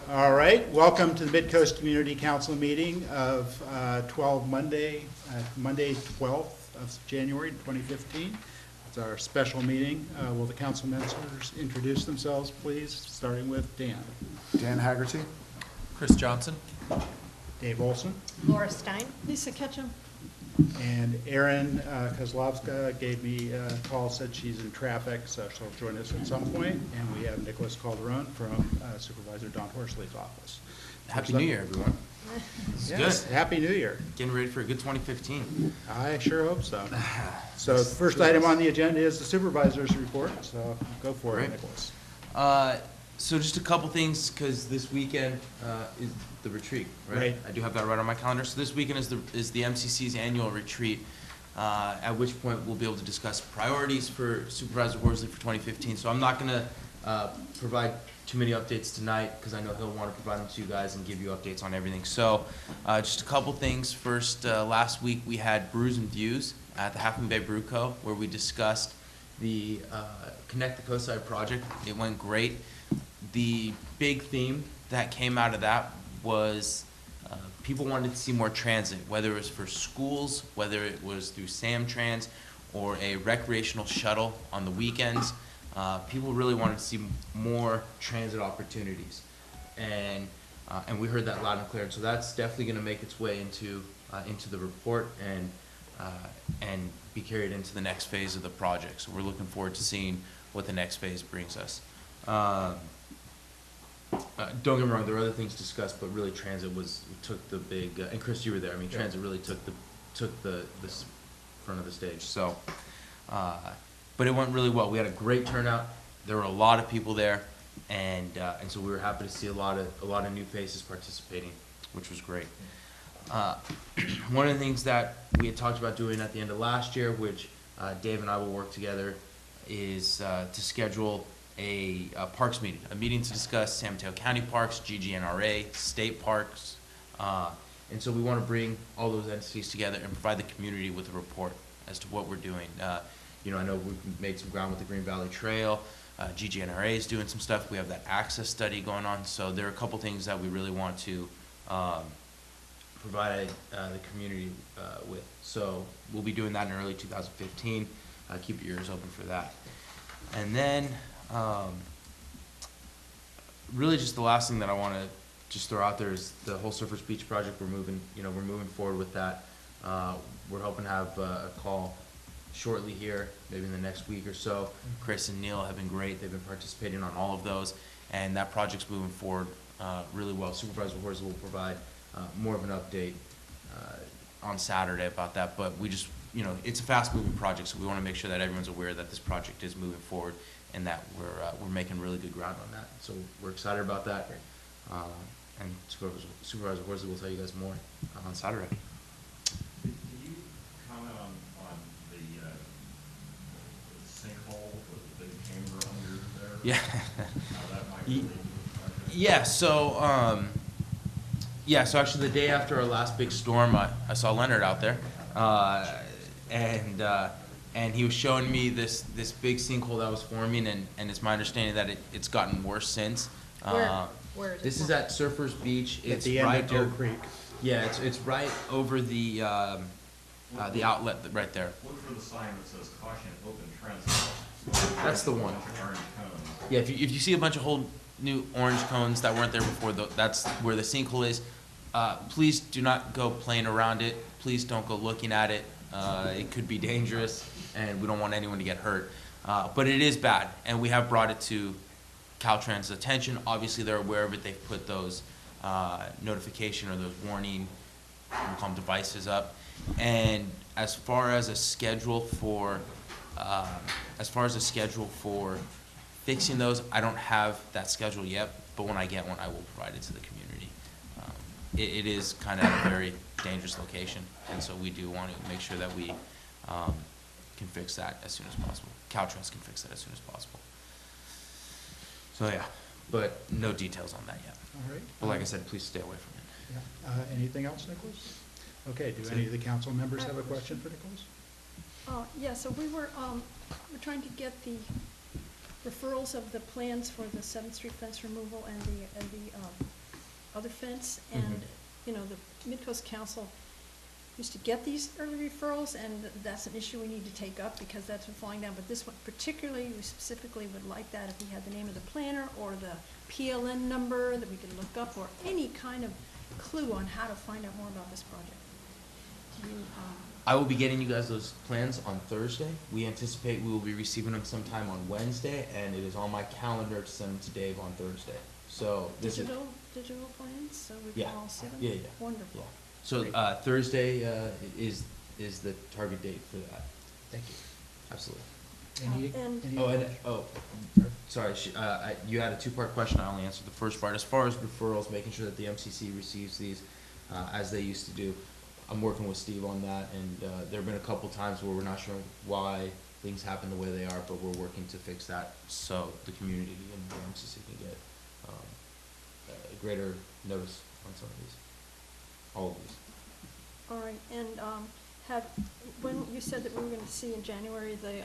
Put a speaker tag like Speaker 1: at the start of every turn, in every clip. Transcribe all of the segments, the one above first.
Speaker 1: All right, welcome to the Midcoast Community Council meeting of Monday 12th of January 2015. It's our special meeting. Will the council members introduce themselves, please, starting with Dan.
Speaker 2: Dan Haggerty.
Speaker 3: Chris Johnson.
Speaker 1: Dave Olson.
Speaker 4: Laura Stein.
Speaker 5: Lisa Ketchum.
Speaker 1: And Erin Kozlovska gave me a call, said she's in traffic, so she'll join us at some point. And we have Nicholas Calderon from Supervisor Don Horsley's office.
Speaker 3: Happy New Year, everyone. It's
Speaker 1: Yes,
Speaker 3: good.
Speaker 1: Happy New Year.
Speaker 3: Getting ready for a good 2015.
Speaker 1: I sure hope so. So the first item on the agenda is the supervisor's report, so go for it,
Speaker 3: Great.
Speaker 1: Nicholas.
Speaker 3: So just a couple things, because this weekend is the retreat, right?
Speaker 1: Right.
Speaker 3: I do have that right on my calendar. So this weekend is the MCC's annual retreat, at which point we'll be able to discuss priorities for Supervisor Horsley for 2015. So I'm not going to provide too many updates tonight, because I know he'll want to provide them to you guys and give you updates on everything. So just a couple things. First, last week we had Brews and Views at the Half Moon Bay Brew Co., where we discussed the Connect the Coastside project. It went great. The big theme that came out of that was people wanted to see more transit, whether it was for schools, whether it was through Samtrans, or a recreational shuttle on the weekends. People really wanted to see more transit opportunities, and we heard that loud and clear. So that's definitely going to make its way into the report and be carried into the next phase of the project. So we're looking forward to seeing what the next phase brings us. Don't get me wrong, there were other things discussed, but really transit took the big, and Chris, you were there. I mean, transit really took the front of the stage. So, but it went really well. We had a great turnout. There were a lot of people there, and so we were happy to see a lot of new faces participating, which was great. One of the things that we had talked about doing at the end of last year, which Dave and I will work together, is to schedule a parks meeting, a meeting to discuss San Mateo County parks, GGNRA, state parks, and so we want to bring all those entities together and provide the community with a report as to what we're doing. I know we've made some ground with the Green Valley Trail. GGNRA is doing some stuff. We have that access study going on. So there are a couple things that we really want to provide the community with. So we'll be doing that in early 2015. Keep your ears open for that. And then really just the last thing that I want to just throw out there is the whole Surfers Beach project. We're moving forward with that. We're hoping to have a call shortly here, maybe in the next week or so. Chris and Neil have been great. They've been participating on all of those, and that project's moving forward really well. Supervisor Horsley will provide more of an update on Saturday about that, but we just, it's a fast-moving project, so we want to make sure that everyone's aware that this project is moving forward and that we're making really good ground on that. So we're excited about that, and Supervisor Horsley will tell you guys more on Saturday.
Speaker 6: Can you comment on the sinkhole with the big camber under there?
Speaker 3: Yeah.
Speaker 6: How that might relate to the project?
Speaker 3: Yeah, so actually the day after our last big storm, I saw Leonard out there, and he was showing me this big sinkhole that was forming, and it's my understanding that it's gotten worse since.
Speaker 4: Where is it?
Speaker 3: This is at Surfers Beach.
Speaker 1: At
Speaker 3: It's
Speaker 1: the end
Speaker 3: right
Speaker 1: of Deer
Speaker 3: over,
Speaker 1: Creek.
Speaker 3: yeah, it's right over the outlet right there.
Speaker 6: Look for the sign that says caution open transit.
Speaker 3: That's the one.
Speaker 6: Orange cones.
Speaker 3: Yeah, if you see a bunch of whole new orange cones that weren't there before, that's where the sinkhole is. Please do not go playing around it. Please don't go looking at it. It could be dangerous, and we don't want anyone to get hurt. But it is bad, and we have brought it to Caltrans' attention. Obviously, they're aware of it. They've put those notification or those warning, we'll call them devices up. And as far as a schedule for fixing those, I don't have that schedule yet. But when I get one, I will provide it to the community. It is kind of a very dangerous location, and so we do want to make sure that we can fix that as soon as possible. Caltrans can fix that as soon as possible. So yeah, but no details on that yet.
Speaker 1: All right.
Speaker 3: But like I said, please stay away from it.
Speaker 1: Yeah. Anything else, Nicholas? Okay, do any of the council members have a question for Nicholas?
Speaker 5: Yeah, so we're trying to get the
Speaker 2: referrals of the plans for the 7th Street fence removal and the other fence. And, you know, the Midcoast Council used to get these early referrals, and that's an issue we need to take up because that's been falling down. But this one particularly, we specifically would like that if we had the name of the planner or the PLN number that we could look up, or any kind of clue on how to find out more about this project. Do you,
Speaker 3: I will be getting you guys those plans on Thursday. We anticipate we will be receiving them sometime on Wednesday, and it is on my calendar to send them to Dave on Thursday. So this is,
Speaker 2: digital plans, so we
Speaker 3: Yeah.
Speaker 2: can all see them?
Speaker 3: Yeah, yeah.
Speaker 2: Wonderful.
Speaker 3: yeah. So,
Speaker 2: Great.
Speaker 3: Thursday, is the target date for that.
Speaker 1: Thank you.
Speaker 3: Absolutely.
Speaker 1: Any,
Speaker 2: And-
Speaker 3: Sorry, you had a two-part question. I only answered the first part. As far as referrals, making sure that the MCC receives these, as they used to do, I'm working with Steve on that, and, there have been a couple times where we're not sure why things happen the way they are, but we're working to fix that so the community and the MCC can get, a greater notice on some of these, all of these.
Speaker 2: All right, and when you said that we were gonna see in January the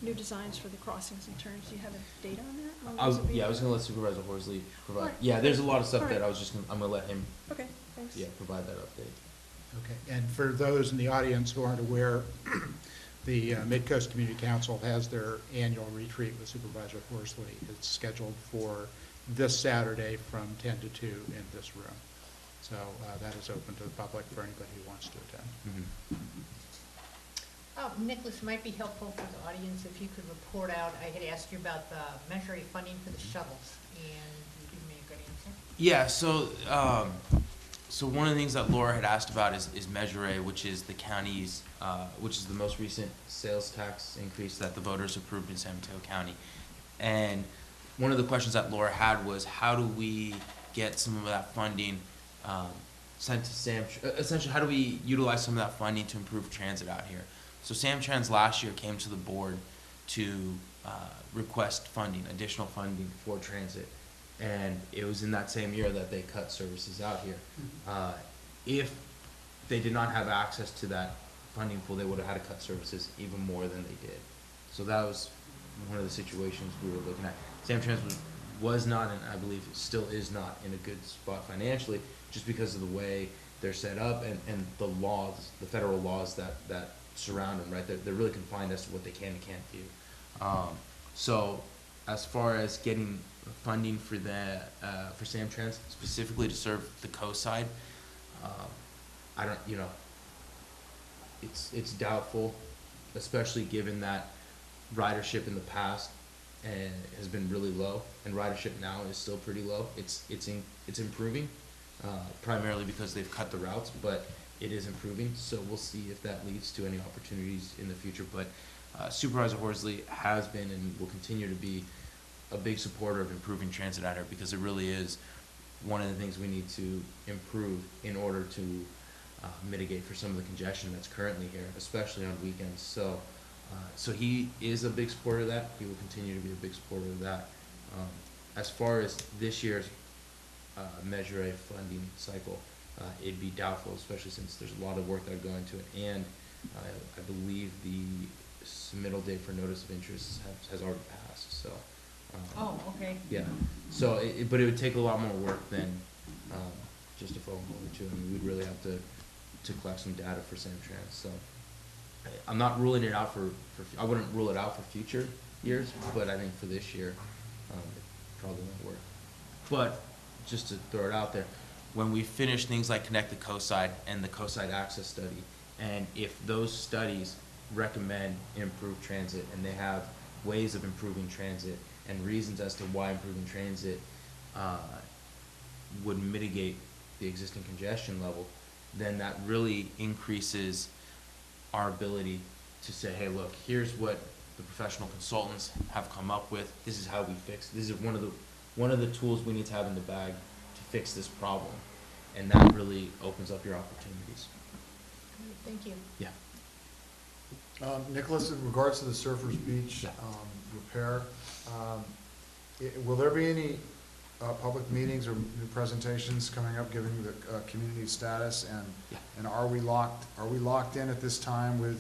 Speaker 2: new designs for the crossings and turns, do you have a date on that? When those will be
Speaker 3: I was
Speaker 2: ready?
Speaker 3: gonna let Supervisor Horsley provide,
Speaker 2: Alright.
Speaker 3: yeah, there's a lot of stuff
Speaker 2: Alright.
Speaker 3: that I'm gonna let him,
Speaker 2: Okay, thanks.
Speaker 3: yeah, provide that update.
Speaker 1: Okay, and for those in the audience who aren't aware, the Midcoast Community Council has their annual retreat with Supervisor Horsley. It's scheduled for this Saturday from 10 to 2 in this room. So that is open to the public for anybody who wants to attend.
Speaker 4: Oh, Nicholas, it might be helpful for the audience if you could report out, I had asked you about the Measure A funding for the shovels, and you gave me a good answer.
Speaker 3: Yeah, so one of the things that Laura had asked about is Measure A, which is the county's, which is the most recent sales tax increase that the voters approved in San Mateo County. And one of the questions that Laura had was, how do we get some of that funding sent to essentially, how do we utilize some of that funding to improve transit out here? So Samtrans last year came to the board to request funding, additional funding for transit. And it was in that same year that they cut services out here. If they did not have access to that funding pool, they would have had to cut services even more than they did. So that was one of the situations we were looking at. Samtrans was not, and I believe it still is not, in a good spot financially, just because of the way they're set up and the laws, the federal laws that surround them, right? They're really confined as to what they can and can't do. So as far as getting funding for for Samtrans, specifically to serve the coast side, I don't, it's doubtful, especially given that ridership in the past has been really low, and ridership now is still pretty low. It's improving, primarily because they've cut the routes, but it is improving. So we'll see if that leads to any opportunities in the future. But Supervisor Horsley has been and will continue to be a big supporter of improving transit out here, because it really is one of the things we need to improve in order to mitigate for some of the congestion that's currently here, especially on weekends. So he is a big supporter of that. He will continue to be a big supporter of that. As far as this year's Measure A funding cycle, it'd be doubtful, especially since there's a lot of work that are going to it, and I believe the submittal date for notice of interest has already passed. So.
Speaker 4: Oh, okay.
Speaker 3: Yeah. So, but it would take a lot more work than just a phone call or two. I mean, we'd really have to collect some data for Samtrans. So, I'm not ruling it out for I wouldn't rule it out for future years, but I think for this year, it probably won't work. But just to throw it out there, when we finish things like Connect the Coast Side and the Coast Side Access Study, and if those studies recommend improved transit and they have ways of improving transit and reasons as to why improving transit would mitigate the existing congestion level, then that really increases our ability to say, hey, look, here's what the professional consultants have come up with. This is how we fix. This is one of the tools we need to have in the bag to fix this problem, and that really opens up your opportunities.
Speaker 4: Thank you.
Speaker 3: Yeah.
Speaker 5: Nicholas, in regards to the Surfers Beach
Speaker 3: Yeah.
Speaker 5: repair, will there be any public meetings or new presentations coming up, given the community status,
Speaker 3: Yeah.
Speaker 5: and are we locked in at this time with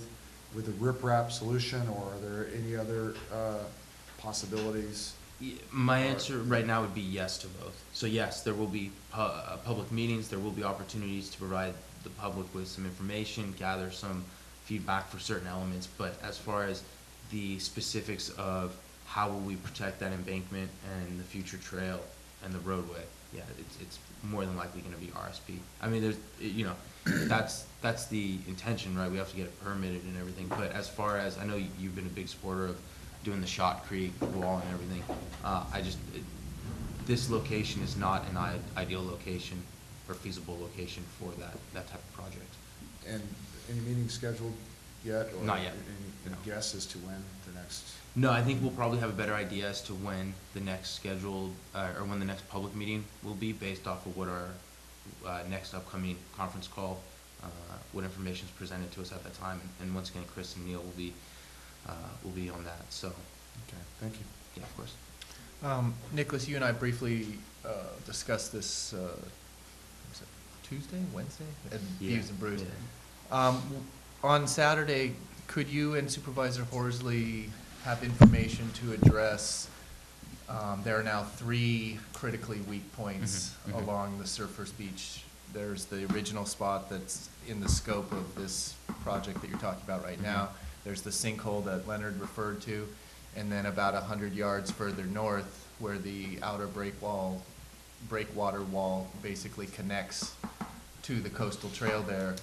Speaker 5: a riprap solution, or are there any other possibilities?
Speaker 3: My answer right now would be yes to both. So yes, there will be public meetings, there will be opportunities to provide the public with some information, gather some feedback for certain elements, but as far as the specifics of how will we protect that embankment and the future trail and the roadway, yeah, it's more than likely gonna be RSP. I mean, that's the intention, right? We have to get it permitted and everything, but as far as, I know you've been a big supporter of doing the Shot Creek wall and everything, this location is not an ideal location or feasible location for that type of project.
Speaker 5: And any meetings scheduled yet? Or
Speaker 3: Not yet,
Speaker 5: Any
Speaker 3: no.
Speaker 5: guess as to when the next?
Speaker 3: No, I think we'll probably have a better idea as to when the next scheduled, or when the next public meeting will be, based off of what our next upcoming conference call, what information is presented to us at that time. And once again, Chris and Neil will be on that, so.
Speaker 5: Okay, thank you.
Speaker 3: Yeah, of course.
Speaker 7: Nicholas, you and I briefly discussed this, was it Tuesday, Wednesday? At Views and Brews.
Speaker 3: Yeah.
Speaker 7: On Saturday, could you and Supervisor Horsley have information to address, there are now 3 critically weak points
Speaker 3: Mhm, mhm.
Speaker 7: along the Surfers Beach. There's the original spot that's in the scope of this project that you're talking about right now. There's the sinkhole that Leonard referred to, and then about 100 yards further north, where the outer breakwater wall basically connects to the coastal trail there.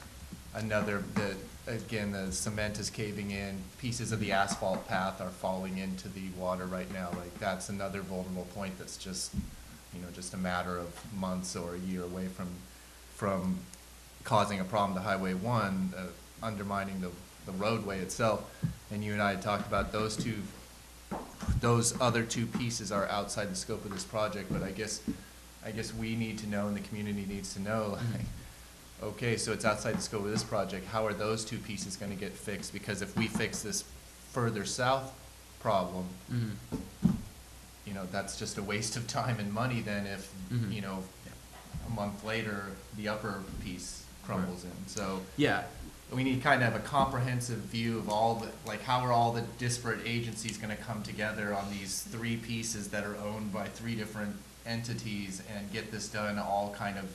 Speaker 7: Again, the cement is caving in, pieces of the asphalt path are falling into the water right now. Like, that's another vulnerable point that's just a matter of months or a year away from causing a problem to Highway 1, undermining the roadway itself. And you and I had talked about those other 2 pieces are outside the scope of this project, but I guess we need to know, and the community needs to know, like, okay, so it's outside the scope of this project, how are those 2 pieces gonna get fixed? Because if we fix this further south problem, that's just a waste of time and money then if,
Speaker 3: Mhm.
Speaker 7: a month later, the upper piece crumbles in. So
Speaker 3: Yeah,
Speaker 7: we need kind of have a comprehensive view of how are all the disparate agencies gonna come together on these 3 pieces that are owned by 3 different entities and get this done all kind of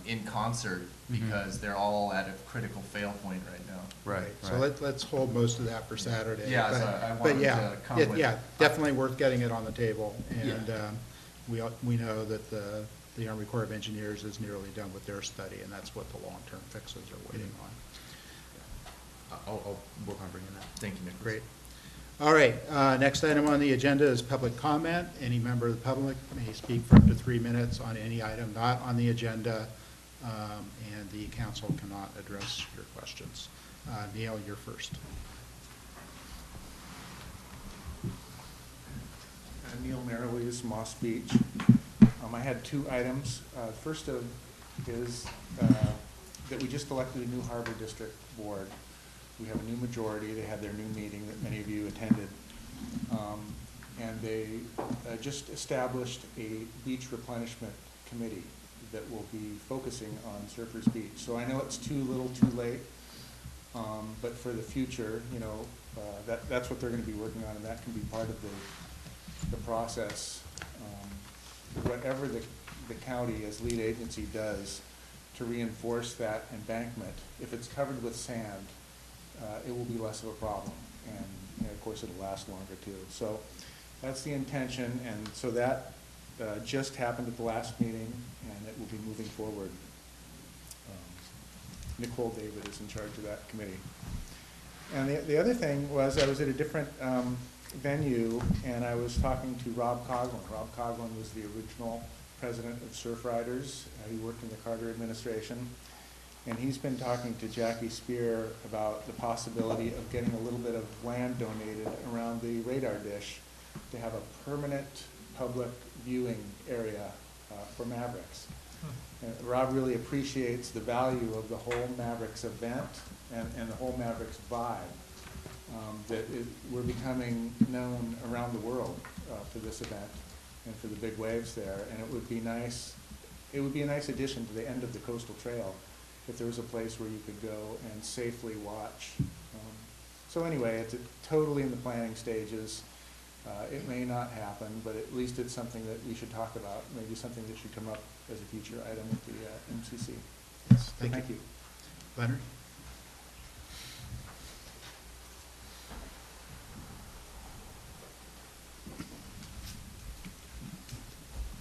Speaker 7: in concert, because they're all at a critical fail point right now.
Speaker 3: right.
Speaker 1: So let's hold most of that for Saturday.
Speaker 7: Yeah,
Speaker 1: But-
Speaker 7: so I
Speaker 1: but
Speaker 7: wanted
Speaker 1: yeah,
Speaker 7: to come
Speaker 1: it-
Speaker 7: with.
Speaker 1: Yeah, definitely worth getting it on the table. And
Speaker 3: Yeah.
Speaker 1: we know that the Army Corps of Engineers is nearly done with their study, and that's what the long-term fixes are waiting on.
Speaker 3: I'll work on bringing that.
Speaker 7: Thank you, Nicholas.
Speaker 1: Great. All right, next item on the agenda is public comment. Any member of the public may speak for up to 3 minutes on any item not on the agenda, and the council cannot address your questions. Neil, you're first.
Speaker 8: Neil Merrilees, Moss Beach. I had 2 items. First is that we just elected a new Harbor District Board. We have a new majority. They had their new meeting that many of you attended. And they just established a beach replenishment committee that will be focusing on Surfers Beach. So I know it's too little too late, but for the future, that's what they're going to be working on, and that can be part of the process. Whatever the county as lead agency does to reinforce that embankment, if it's covered with sand, it will be less of a problem, and of course it'll last longer too. So that's the intention, and so that just happened at the last meeting, and it will be moving forward. Nicole David is in charge of that committee. And the other thing was, I was at a different venue, and I was talking to Rob Coughlin. Rob Coughlin was the original president of Surf Riders. He worked in the Carter administration. And he's been talking to Jackie Spear about the possibility of getting a little bit of land donated around the radar dish to have a permanent public viewing area for Mavericks. Rob really appreciates the value of the whole Mavericks event and the whole Mavericks vibe. We're becoming known around the world for this event and for the big waves there. And it would be nice. It would be a nice addition to the end of the coastal trail if there was a place where you could go and safely watch. So anyway, it's totally in the planning stages. It may not happen, but at least it's something that we should talk about, maybe something that should come up as a future item with the MCC.
Speaker 1: Yes,
Speaker 8: Thank
Speaker 1: thank you.
Speaker 8: you.
Speaker 1: Leonard?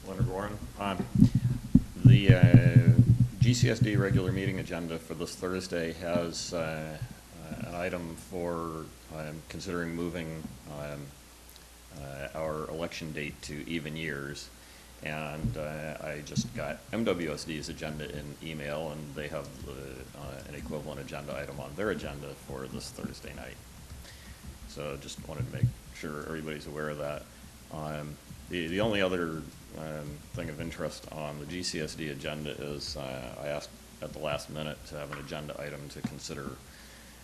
Speaker 6: Leonard Warren. The GCSD regular meeting agenda for this Thursday has an item for considering moving our election date to even years. And I just got MWSD's agenda in email, and they have an equivalent agenda item on their agenda for this Thursday night. So just wanted to make sure everybody's aware of that. The only other thing of interest on the GCSD agenda is I asked at the last minute to have an agenda item to consider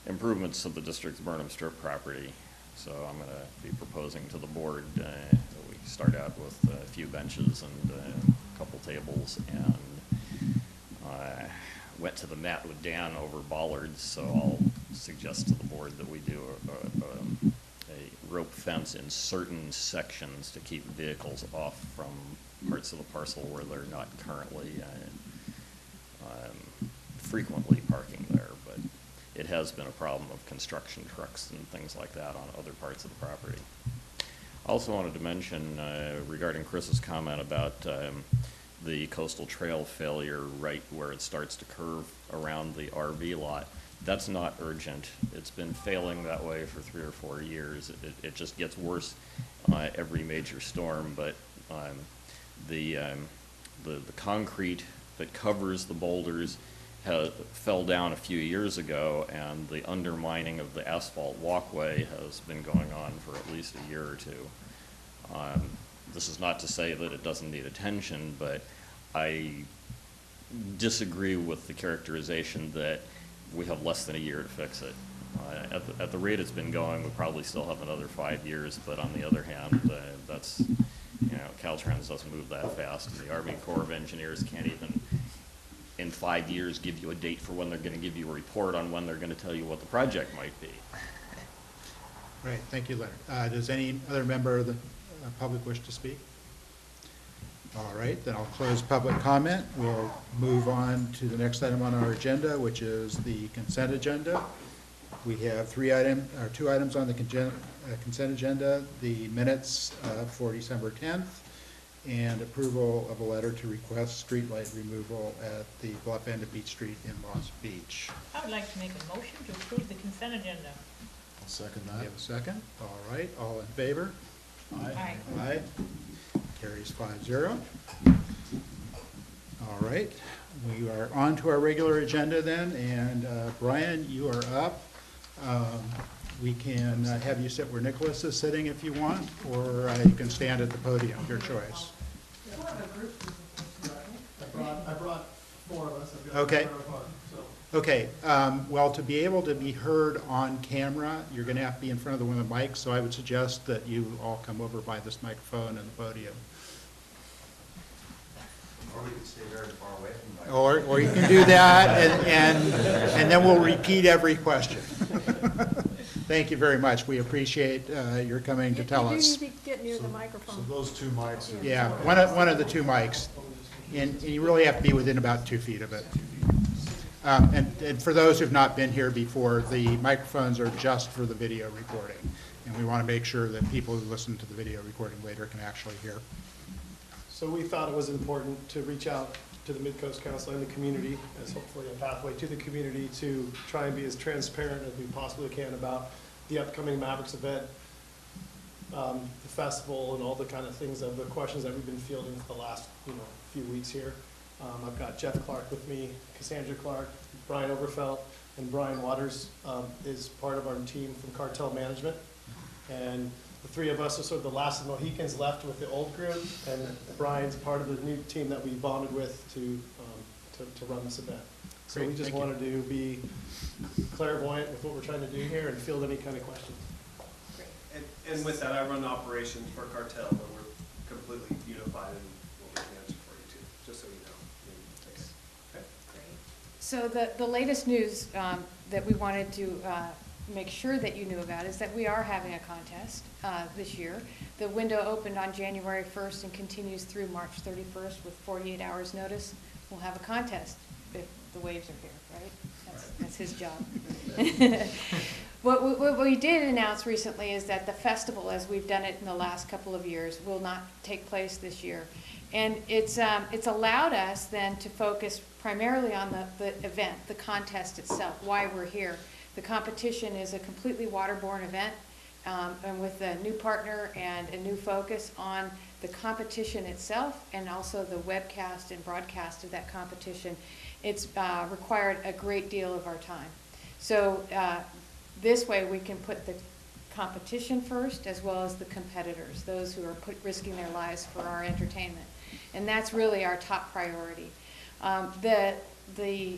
Speaker 6: improvements of the district's Burnham Strip property. So I'm going to be proposing to the board that we start out with a few benches and a couple tables, and went to the mat with Dan over bollards, so I'll suggest to the board that we do a rope fence in certain sections to keep vehicles off from parts of the parcel where they're not currently frequently parking there, but it has been a problem of construction trucks and things like that on other parts of the property. I also wanted to mention regarding Chris's comment about the coastal trail failure right where it starts to curve around the RV lot. That's not urgent. It's been failing that way for 3 or 4 years. It just gets worse every major storm, but the concrete that covers the boulders fell down a few years ago, and the undermining of the asphalt walkway has been going on for at least a year or two. This is not to say that it doesn't need attention, but I disagree with the characterization that we have less than a year to fix it. At the rate it's been going, we probably still have another 5 years, but on the other hand, that's, Caltrans doesn't move that fast, and the Army Corps of Engineers can't even, in 5 years, give you a date for when they're going to give you a report on when they're going to tell you what the project might be.
Speaker 1: Great, thank you, Leonard. Does any other member of the public wish to speak? All right, then I'll close public comment. We'll move on to the next item on our agenda, which is the consent agenda. We have two items on the consent agenda: the minutes for December 10th, and approval of a letter to request streetlight removal at the Bluff End of Beach Street in Lost Beach.
Speaker 4: I would like to make a motion to approve the consent agenda.
Speaker 5: I'll second
Speaker 1: Do
Speaker 5: that.
Speaker 1: you have a second? All right, all in favor?
Speaker 4: Aye.
Speaker 1: Aye. Carries 5-0. All right, we are on to our regular agenda then, and Brian, you are up. We can have you sit where Nicholas is sitting if you want, or you can stand at the podium, your choice.
Speaker 9: I brought 4 of us. I've got
Speaker 1: Okay.
Speaker 9: 4 apart, so.
Speaker 1: Okay, well, to be able to be heard on camera, you're going to have to be in front of one of the mics, so I would suggest that you all come over by this microphone and the podium.
Speaker 10: Or we could stay very far away from the
Speaker 1: Or you can do that, and then we'll repeat every question. Thank you very much. We appreciate your coming to tell us.
Speaker 2: You do need to get near the
Speaker 5: So
Speaker 2: microphone.
Speaker 5: those 2 mics are.
Speaker 1: Yeah, one of the 2 mics, and you really have to be within about 2 feet of it. And for those who've not been here before, the microphones are just for the video recording, and we want to make sure that people who listen to the video recording later can actually hear.
Speaker 9: So we thought it was important to reach out to the Midcoast Council and the community as hopefully a pathway to the community to try and be as transparent as we possibly can about the upcoming Mavericks event, the festival, and all the kind of things of the questions that we've been fielding for the last few weeks here. I've got Jeff Clark with me, Cassandra Clark, Brian Overfelt, and Brian Waters is part of our team from Cartel Management. And the 3 of us are sort of the last of the Mohicans left with the old group, and Brian's part of the new team that we bonded with to run this event. So
Speaker 1: Great,
Speaker 9: we just
Speaker 1: thank you.
Speaker 9: wanted to be clairvoyant with what we're trying to do here and field any kind of questions.
Speaker 11: And with that, I run operations for Cartel, but we're completely unified in what we can answer for you too, just so you know. Thanks. Okay.
Speaker 12: So the latest news that we wanted to make sure that you knew about is that we are having a contest this year. The window opened on January 1st and continues through March 31st with 48 hours notice. We'll have a contest if the waves are here, right? That's his job. What we did announce recently is that the festival, as we've done it in the last couple of years, will not take place this year. And it's allowed us then to focus primarily on the event, the contest itself, why we're here. The competition is a completely waterborne event, and with a new partner and a new focus on the competition itself and also the webcast and broadcast of that competition. It's required a great deal of our time. So this way we can put the competition first as well as the competitors, those who are risking their lives for our entertainment. And that's really our top priority. The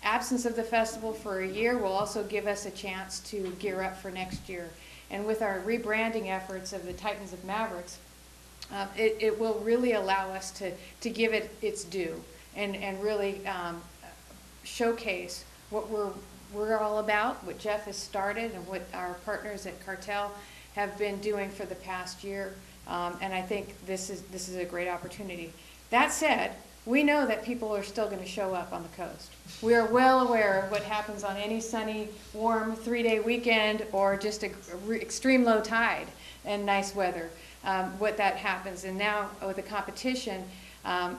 Speaker 12: absence of the festival for a year will also give us a chance to gear up for next year. And with our rebranding efforts of the Titans of Mavericks, it will really allow us to give it its due and really showcase what we're all about, what Jeff has started and what our partners at Cartel have been doing for the past year. And I think this is a great opportunity. That said, we know that people are still going to show up on the coast. We are well aware of what happens on any sunny, warm 3-day weekend or just extreme low tide and nice weather, what that happens. And now with the competition,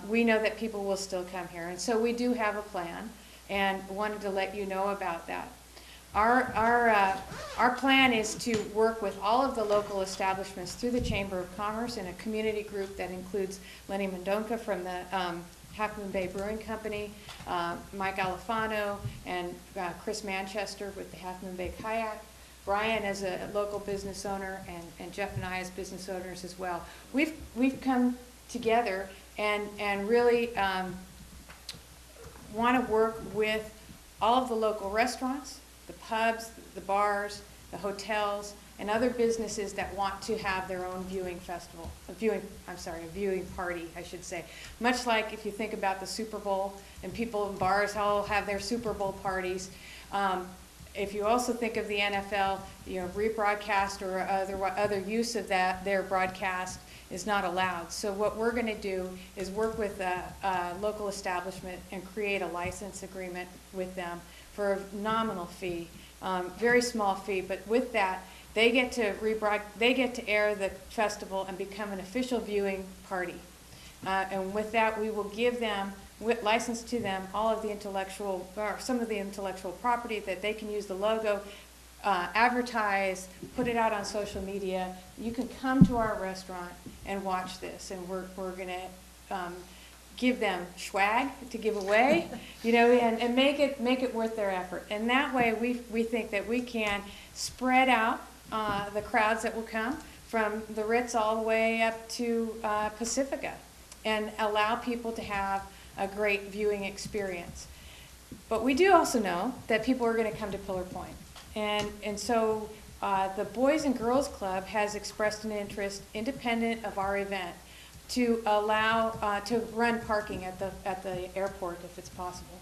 Speaker 12: we know that people will still come here. And so we do have a plan and wanted to let you know about that. Our plan is to work with all of the local establishments through the Chamber of Commerce in a community group that includes Lenny Mendonca from the Half Moon Bay Brewing Company, Mike Alifano, and Chris Manchester with the Half Moon Bay Kayak, Brian as a local business owner, and Jeff and I as business owners as well. We've come together and really want to work with all of the local restaurants, the pubs, the bars, the hotels, and other businesses that want to have their own viewing festival, a viewing party, I should say. Much like if you think about the Super Bowl and people in bars all have their Super Bowl parties. If you also think of the NFL, rebroadcast or other use of their broadcast is not allowed. So what we're going to do is work with a local establishment and create a license agreement with them for a nominal fee, very small fee, but with that, they get to air the festival and become an official viewing party. And with that, we will give them, license to them, all of the some of the intellectual property that they can use the logo, advertise, put it out on social media. You can come to our restaurant and watch this, and we're going to give them swag to give away, and make it worth their effort. And that way, we think that we can spread out the crowds that will come from the Ritz all the way up to Pacifica, and allow people to have a great viewing experience. But we do also know that people are going to come to Pillar Point. And so the Boys and Girls Club has expressed an interest, independent of our event, to allow to run parking at the airport if it's possible.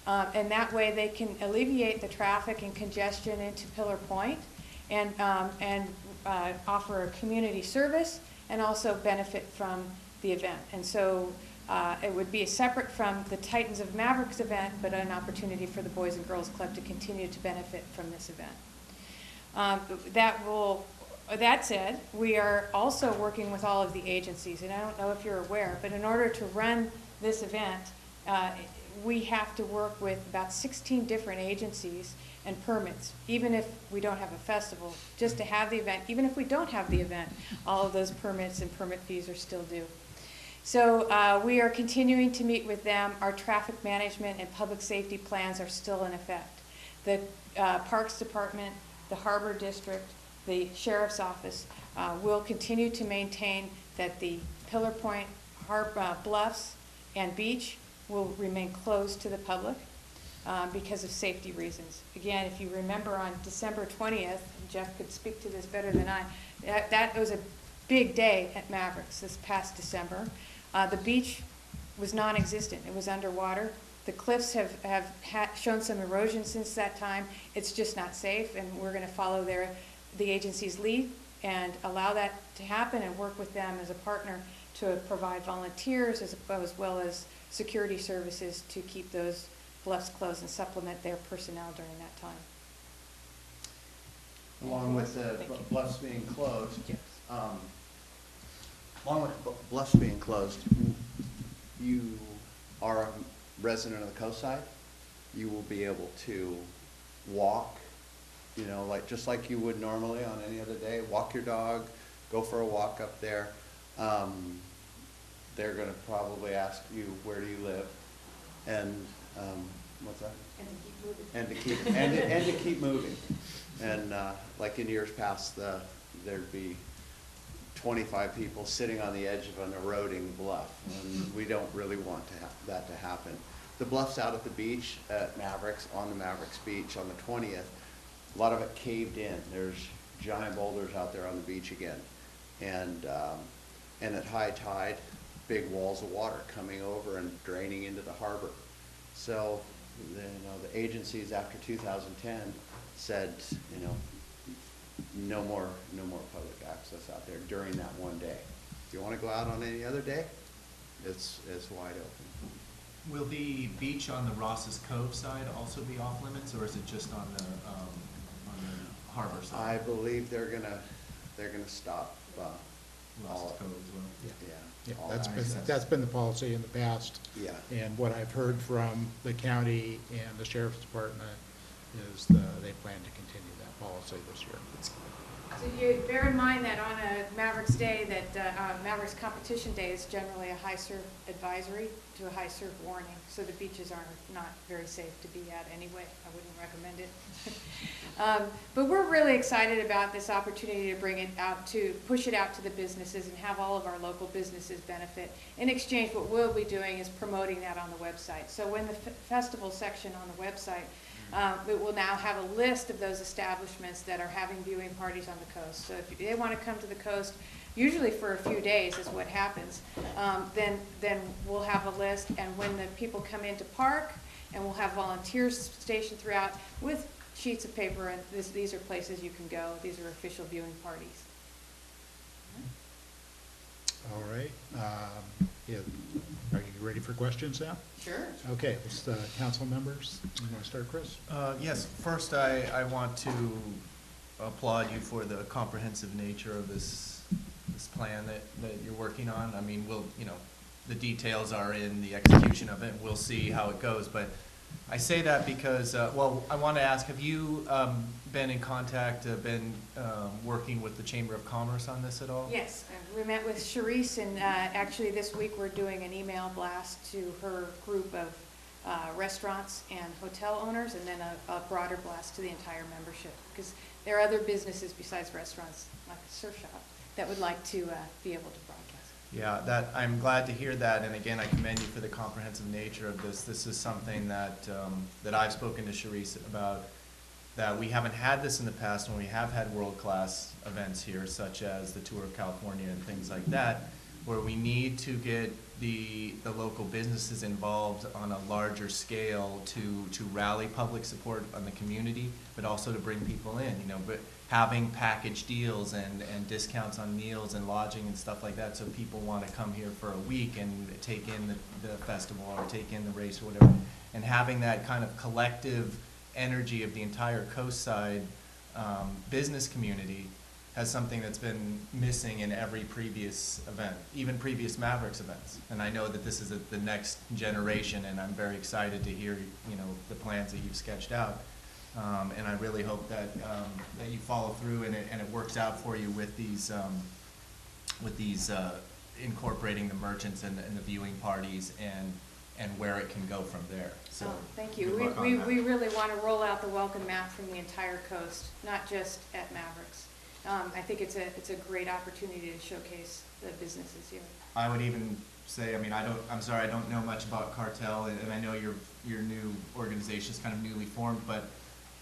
Speaker 12: And that way they can alleviate the traffic and congestion into Pillar Point and offer a community service and also benefit from the event. And so it would be separate from the Titans of Mavericks event, but an opportunity for the Boys and Girls Club to continue to benefit from this event. That said, we are also working with all of the agencies, and I don't know if you're aware, but in order to run this event, we have to work with about 16 different agencies and permits, even if we don't have a festival, just to have the event. Even if we don't have the event, all of those permits and permit fees are still due. So we are continuing to meet with them. Our traffic management and public safety plans are still in effect. The Parks Department, the Harbor District, the Sheriff's Office will continue to maintain that the Pillar Point, Bluffs, and Beach will remain closed to the public because of safety reasons. Again, if you remember on December 20th, Jeff could speak to this better than I, that was a big day at Mavericks this past December. The beach was non-existent. It was underwater. The cliffs have shown some erosion since that time. It's just not safe, and we're going to follow the agency's lead and allow that to happen and work with them as a partner to provide volunteers as well as security services to keep those bluffs closed and supplement their personnel during that time.
Speaker 10: Along with the
Speaker 12: Thank you.
Speaker 10: bluffs being closed,
Speaker 12: Yes.
Speaker 10: along with bluffs being closed, you are a resident of the coast side. You will be able to walk, you know, like, just like you would normally on any other day, walk your dog, go for a walk up there. They're gonna probably ask you, where do you live? And, what's that?
Speaker 12: And to keep moving.
Speaker 10: And to keep, and to keep moving. And, like in years past, there'd be 25 people sitting on the edge of an eroding bluff, and we don't really want that to happen. The bluff's out at the beach at Mavericks, on the Mavericks beach on the 20th, a lot of it caved in. There's giant boulders out there on the beach again. And at high tide, big walls of water coming over and draining into the harbor. So, the agencies after 2010 said, no more public access out there during that one day. If you want to go out on any other day, it's wide open.
Speaker 7: Will the beach on the Ross's Cove side also be off limits, or is it just on the harbor side?
Speaker 10: I believe they're gonna stop
Speaker 7: Ross's Cove as well?
Speaker 1: Yeah,
Speaker 10: all
Speaker 1: that's
Speaker 10: access.
Speaker 1: that's been the policy in the past.
Speaker 10: Yeah.
Speaker 1: And what I've heard from the county and the sheriff's department is they plan to continue that policy this year.
Speaker 12: So you bear in mind that on a Mavericks day, that Mavericks competition day is generally a high surf advisory to a high surf warning. So the beaches are not very safe to be at anyway. I wouldn't recommend it. But we're really excited about this opportunity to bring it out, to push it out to the businesses and have all of our local businesses benefit. In exchange, what we'll be doing is promoting that on the website. So when the festival section on the website, it will now have a list of those establishments that are having viewing parties on the coast. So if they want to come to the coast, usually for a few days is what happens, then we'll have a list. And when the people come in to park, and we'll have volunteers stationed throughout with sheets of paper, and these are places you can go. These are official viewing parties.
Speaker 1: All right. Yeah. Are you ready for questions now?
Speaker 12: Sure.
Speaker 1: Okay, let's, council members, you want to start, Chris?
Speaker 7: Yes, first I want to applaud you for the comprehensive nature of this plan that you're working on. I mean, the details are in the execution of it, and we'll see how it goes, but I say that because, I want to ask, have you been in contact, working with the Chamber of Commerce on this at all?
Speaker 12: Yes, we met with Sharice, and actually this week we're doing an email blast to her group of restaurants and hotel owners, and then a broader blast to the entire membership, because there are other businesses besides restaurants, like a surf shop, that would like to be able to broadcast.
Speaker 7: Yeah, I'm glad to hear that, and again, I commend you for the comprehensive nature of this. This is something that I've spoken to Sharice about, that we haven't had this in the past when we have had world-class events here, such as the Tour of California and things like that, where we need to get the local businesses involved on a larger scale to rally public support on the community, but also to bring people in, but having package deals and discounts on meals and lodging and stuff like that, so people want to come here for a week and take in the festival or take in the race or whatever, and having that kind of collective energy of the entire coastside business community has something that's been missing in every previous event, even previous Mavericks events. And I know that this is the next generation, and I'm very excited to hear, the plans that you've sketched out. And I really hope that you follow through and it works out for you with these incorporating the merchants and the viewing parties and where it can go from there. So
Speaker 12: thank you.
Speaker 7: good luck on
Speaker 12: We
Speaker 7: that.
Speaker 12: really want to roll out the welcome map from the entire coast, not just at Mavericks. I think it's a great opportunity to showcase the businesses here.
Speaker 7: I would even say, I'm sorry, I don't know much about Cartel, and I know your new organization is kind of newly formed, but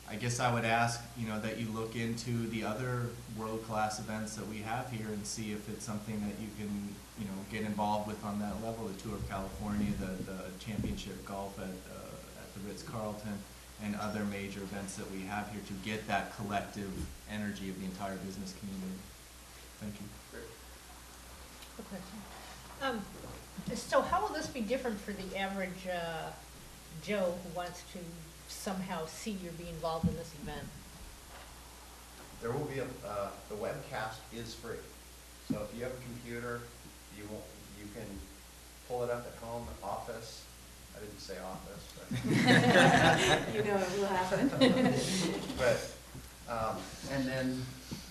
Speaker 7: I guess I would ask, you know, that you look into the other world-class events that we have here and see if it's something that you can, you know, get involved with on that level. The Tour of California, the championship golf at the Ritz-Carlton, and other major events that we have here to get that collective energy of the entire business community. Thank you.
Speaker 4: Quick question. So how will this be different for the average Joe who wants to somehow see or be involved in this event?
Speaker 10: There will be the webcast is free. So if you have a computer, you can pull it up at home, office. I didn't say office, but.
Speaker 12: You know it will happen.
Speaker 10: But, and then,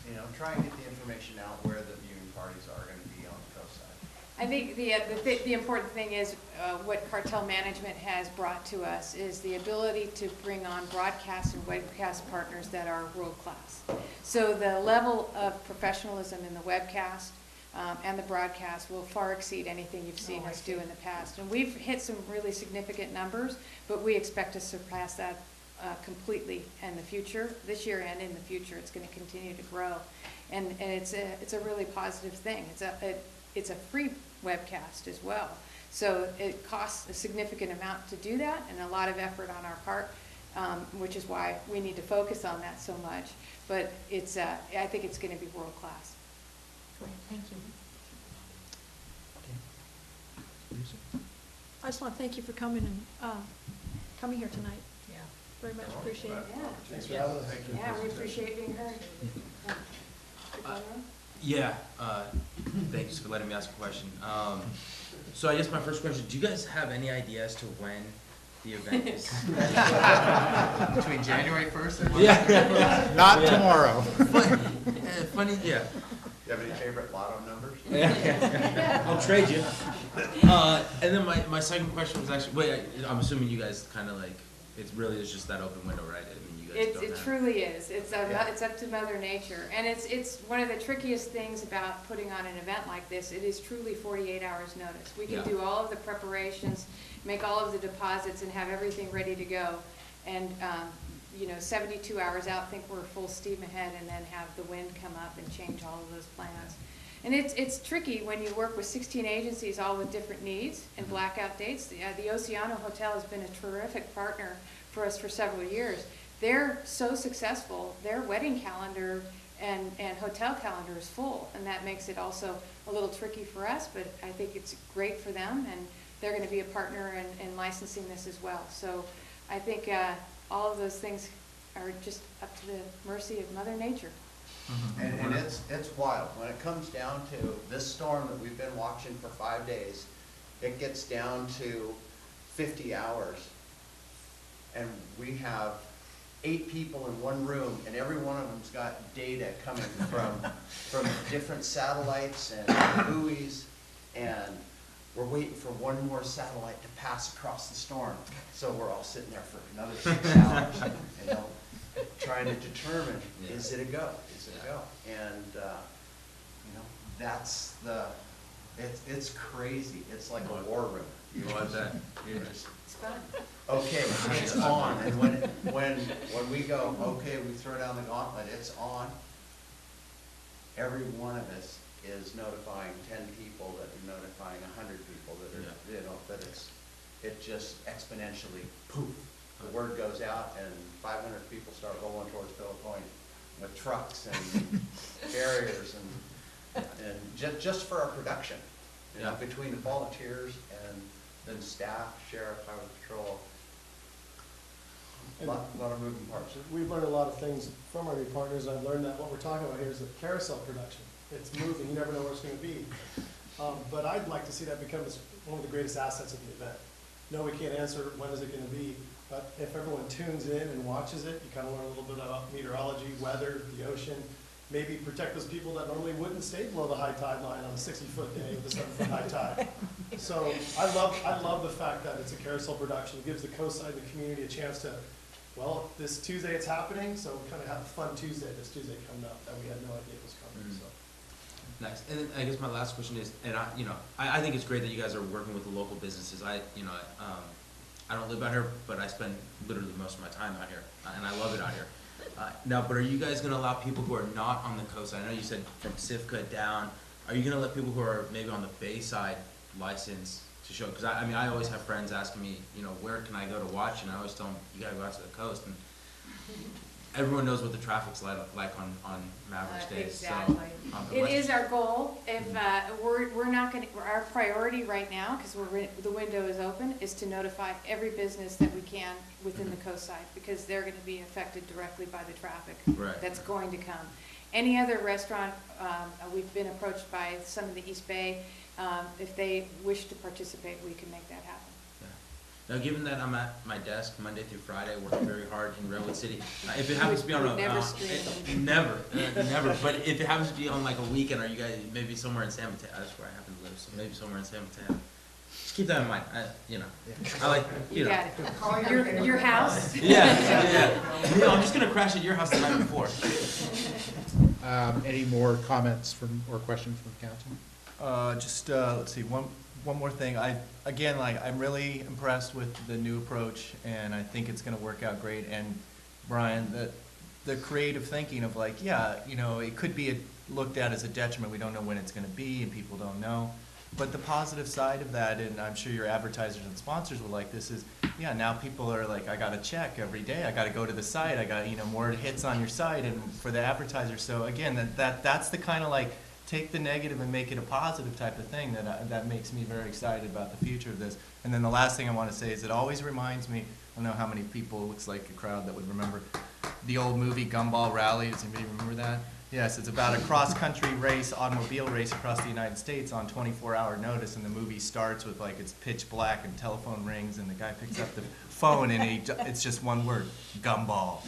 Speaker 10: you know, try and get the information out where the viewing parties are gonna be on the coast side.
Speaker 12: I think the important thing is what Cartel Management has brought to us is the ability to bring on broadcast and webcast partners that are world-class. So the level of professionalism in the webcast and the broadcast will far exceed anything you've seen us do in the past. And we've hit some really significant numbers, but we expect to surpass that completely in the future, this year and in the future. It's going to continue to grow. And it's a really positive thing. It's a free webcast as well. So it costs a significant amount to do that and a lot of effort on our part, which is why we need to focus on that so much. But I think it's going to be world-class.
Speaker 4: Great, thank you.
Speaker 2: I just want to thank you for coming here tonight.
Speaker 4: Yeah.
Speaker 2: Very much appreciate it.
Speaker 12: Yeah.
Speaker 9: Thanks for having us.
Speaker 12: Yeah, we appreciate being heard.
Speaker 3: Yeah, thanks for letting me ask a question. So I guess my first question, do you guys have any idea as to when the event is?
Speaker 7: Between January 1st and.
Speaker 1: Yeah, not
Speaker 3: Yeah.
Speaker 1: tomorrow.
Speaker 3: Funny, yeah.
Speaker 10: You have any favorite lotto numbers?
Speaker 3: I'll trade you. And then my second question was actually, I'm assuming you guys kind of like, it really is just that open window, right? I mean, you guys don't
Speaker 12: It
Speaker 3: have.
Speaker 12: truly is.
Speaker 3: Yeah.
Speaker 12: It's up to Mother Nature. And it's one of the trickiest things about putting on an event like this. It is truly 48 hours notice. We can
Speaker 3: Yeah.
Speaker 12: do all of the preparations, make all of the deposits, and have everything ready to go. And, 72 hours out, think we're full steam ahead, and then have the wind come up and change all of those plans. And it's tricky when you work with 16 agencies, all with different needs and blackout dates. The Oceano Hotel has been a terrific partner for us for several years. They're so successful, their wedding calendar and hotel calendar is full, and that makes it also a little tricky for us, but I think it's great for them, and they're going to be a partner in licensing this as well. So I think all of those things are just up to the mercy of Mother Nature.
Speaker 10: And it's wild. When it comes down to this storm that we've been watching for 5 days, it gets down to 50 hours. And we have 8 people in one room, and every one of them's got data coming from different satellites and buoys, and we're waiting for one more satellite to pass across the storm. So we're all sitting there for another 6 hours, trying to determine, is it a go? Is it a go? And, that's it's crazy. It's like a war room. You're just,
Speaker 12: It's fun.
Speaker 10: okay, it's on. And when we go, okay, we throw down the gauntlet, it's on. Every one of us is notifying 10 people, that are notifying 100 people, that are, it just exponentially, poof, the word goes out, and 500 people start rolling towards Pillow Point with trucks and barriers and just for our production, between the volunteers and then staff, sheriff, highway patrol, a lot of moving parts.
Speaker 9: We've learned a lot of things from our new partners. I've learned that what we're talking about here is a carousel production. It's moving, you never know where it's gonna be. But I'd like to see that become one of the greatest assets of the event. No, we can't answer when is it gonna be, but if everyone tunes in and watches it, you kind of learn a little bit about meteorology, weather, the ocean, maybe protect those people that normally wouldn't stay below the high tide line on a 60-foot day with a 7-foot high tide. So I love the fact that it's a carousel production. It gives the coastside and the community a chance to, well, this Tuesday it's happening, so we kind of have a fun Tuesday this Tuesday coming up that we had no idea was coming, so.
Speaker 3: Nice. And then I guess my last question is, and I think it's great that you guys are working with the local businesses. I don't live out here, but I spend literally most of my time out here, and I love it out here. Now, but are you guys gonna allow people who are not on the coast? I know you said from Sifka down. Are you gonna let people who are maybe on the bay side license to show? Because I mean, I always have friends asking me, you know, where can I go to watch? And I always tell them, you gotta go out to the coast. And everyone knows what the traffic's like on Mavericks days.
Speaker 12: Exactly.
Speaker 3: So,
Speaker 12: It is our goal. If, we're not gonna, our priority right now, because the window is open, is to notify every business that we can within the coast side, because they're gonna be affected directly by the traffic
Speaker 3: Right.
Speaker 12: that's going to come. Any other restaurant, we've been approached by some of the East Bay, if they wish to participate, we can make that happen.
Speaker 3: Now, given that I'm at my desk Monday through Friday, working very hard in Redwood City, if it happens to be on a
Speaker 12: Never stream.
Speaker 3: never, but if it happens to be on like a weekend, are you guys maybe somewhere in San Mateo? That's where I happen to live, so maybe somewhere in San Mateo. Just keep that in mind. You know, I like
Speaker 12: You
Speaker 3: know.
Speaker 12: got it. Your house?
Speaker 3: Yeah. No, I'm just gonna crash at your house the night before.
Speaker 1: Any more comments or questions from council?
Speaker 7: Let's see, one more thing. I'm really impressed with the new approach, and I think it's gonna work out great. And Brian, the creative thinking of like, yeah, you know, it could be looked at as a detriment. We don't know when it's gonna be, and people don't know. But the positive side of that, and I'm sure your advertisers and sponsors will like this, is, yeah, now people are like, I gotta check every day. I gotta go to the site. I got, you know, more hits on your site, and for the advertisers. So again, that's the kind of like, take the negative and make it a positive type of thing that makes me very excited about the future of this. And then the last thing I want to say is it always reminds me, I don't know how many people, it looks like a crowd that would remember the old movie Gumball Rally. Does anybody remember that? Yes, it's about a cross-country race, automobile race across the United States on 24-hour notice, and the movie starts with like it's pitch black and telephone rings, and the guy picks up the phone and it's just one word, Gumball,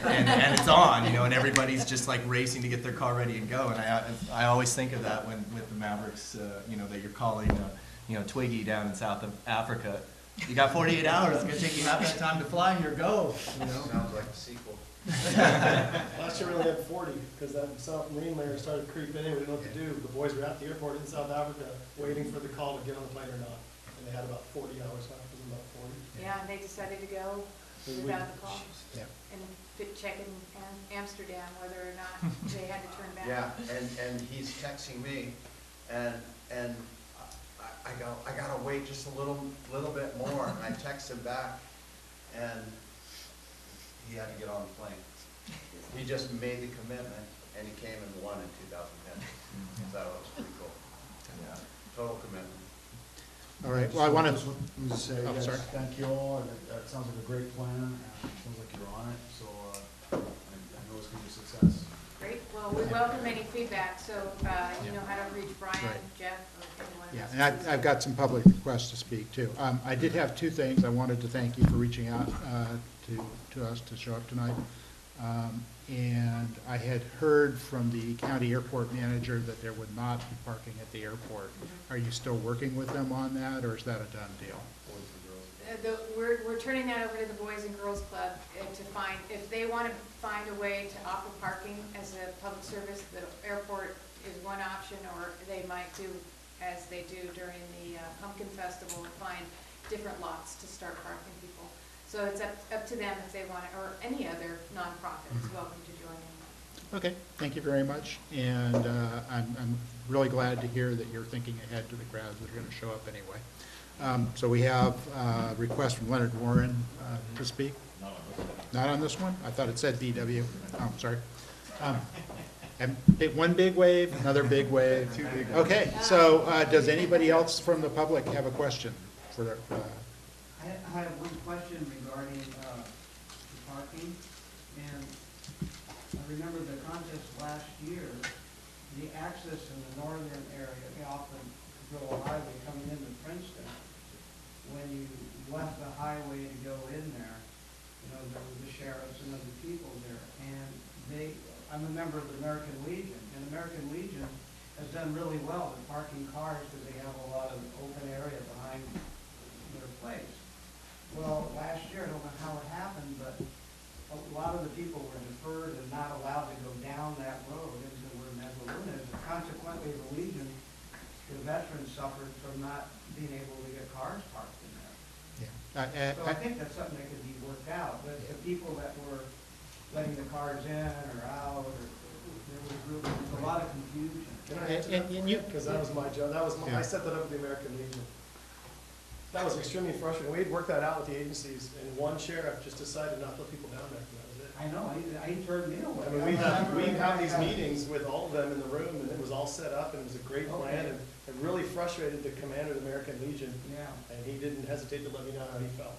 Speaker 7: and it's on, you know, and everybody's just like racing to get their car ready and go. And I always think of that with the Mavericks, you know, that you're calling, you know, Twiggy down in South Africa. You got 48 hours. It's gonna take you half that time to fly. Here, go. You know?
Speaker 10: Sounds like the sequel.
Speaker 9: Last year we only had 40, because that South Marine layer started creeping in, we didn't know what to do. The boys were at the airport in South Africa, waiting for the call to get on the plane or not. And they had about 40 hours left, it was about 40.
Speaker 12: Yeah, and they decided to go without the call.
Speaker 1: Yeah.
Speaker 12: And check in Amsterdam whether or not they had to turn back.
Speaker 10: Yeah, and he's texting me, and I go, I gotta wait just a little bit more, and I text him back, and he had to get on the plane. He just made the commitment, and he came and won in 2010. So that was pretty cool. Yeah, total commitment.
Speaker 1: All right, well, I want to,
Speaker 5: Let me just say,
Speaker 1: Oh,
Speaker 5: yes,
Speaker 1: sorry.
Speaker 5: thank you all, and that sounds like a great plan, and it sounds like you're on it, so I know it's gonna be a success.
Speaker 12: Great, well, we welcome any feedback, so you know how to reach Brian,
Speaker 1: Right.
Speaker 12: Jeff, or anyone
Speaker 1: yeah,
Speaker 12: else.
Speaker 1: and I've got some public requests to speak too. I did have two things. I wanted to thank you for reaching out to us to show up tonight. And I had heard from the county airport manager that there would not be parking at the airport. Are you still working with them on that, or is that a done deal?
Speaker 12: We're turning that over to the Boys and Girls Club to find, if they want to find a way to offer parking as a public service, the airport is one option, or they might do, as they do during the Pumpkin Festival, and find different lots to start parking people. So it's up to them if they want, or any other nonprofit is welcome to join in.
Speaker 1: Okay, thank you very much. And I'm really glad to hear that you're thinking ahead to the crowds that are going to show up anyway. So we have a request from Leonard Warren to speak. Not on this one? I thought it said VW. Oh, sorry. And one big wave, another big wave.
Speaker 5: Two big waves.
Speaker 1: Okay, so does anybody else from the public have a question for
Speaker 13: I have one question regarding the parking, and I remember the contest last year, the access in the northern area off the Control Highway coming into Princeton, when you left the highway to go in there, you know, there were the sheriffs and other people there, and I'm a member of the American Legion, and American Legion has done really well at parking cars because they have a lot of open area behind their place. Well, last year, I don't know how it happened, but a lot of the people were deferred and not allowed to go down that road into where Mezzaluna is. And consequently, the Legion, the veterans suffered from not being able to get cars parked in there.
Speaker 1: Yeah.
Speaker 13: So I think that's something that could be worked out, but the people that were letting the cars in or out, or there was a lot of confusion.
Speaker 9: Can I answer that
Speaker 1: And you-
Speaker 9: because that was my job,
Speaker 1: Yeah.
Speaker 9: I set that up with the American Legion. That was extremely frustrating, we had worked that out with the agencies, and one sheriff just decided not to let people down there, and that was it.
Speaker 13: I know, I turned me away.
Speaker 9: I mean, we have these meetings with all of them in the room, and it was all set up, and it was a great plan, and it really frustrated the commander of the American Legion,
Speaker 13: Yeah.
Speaker 9: and he didn't hesitate to let me know how he felt.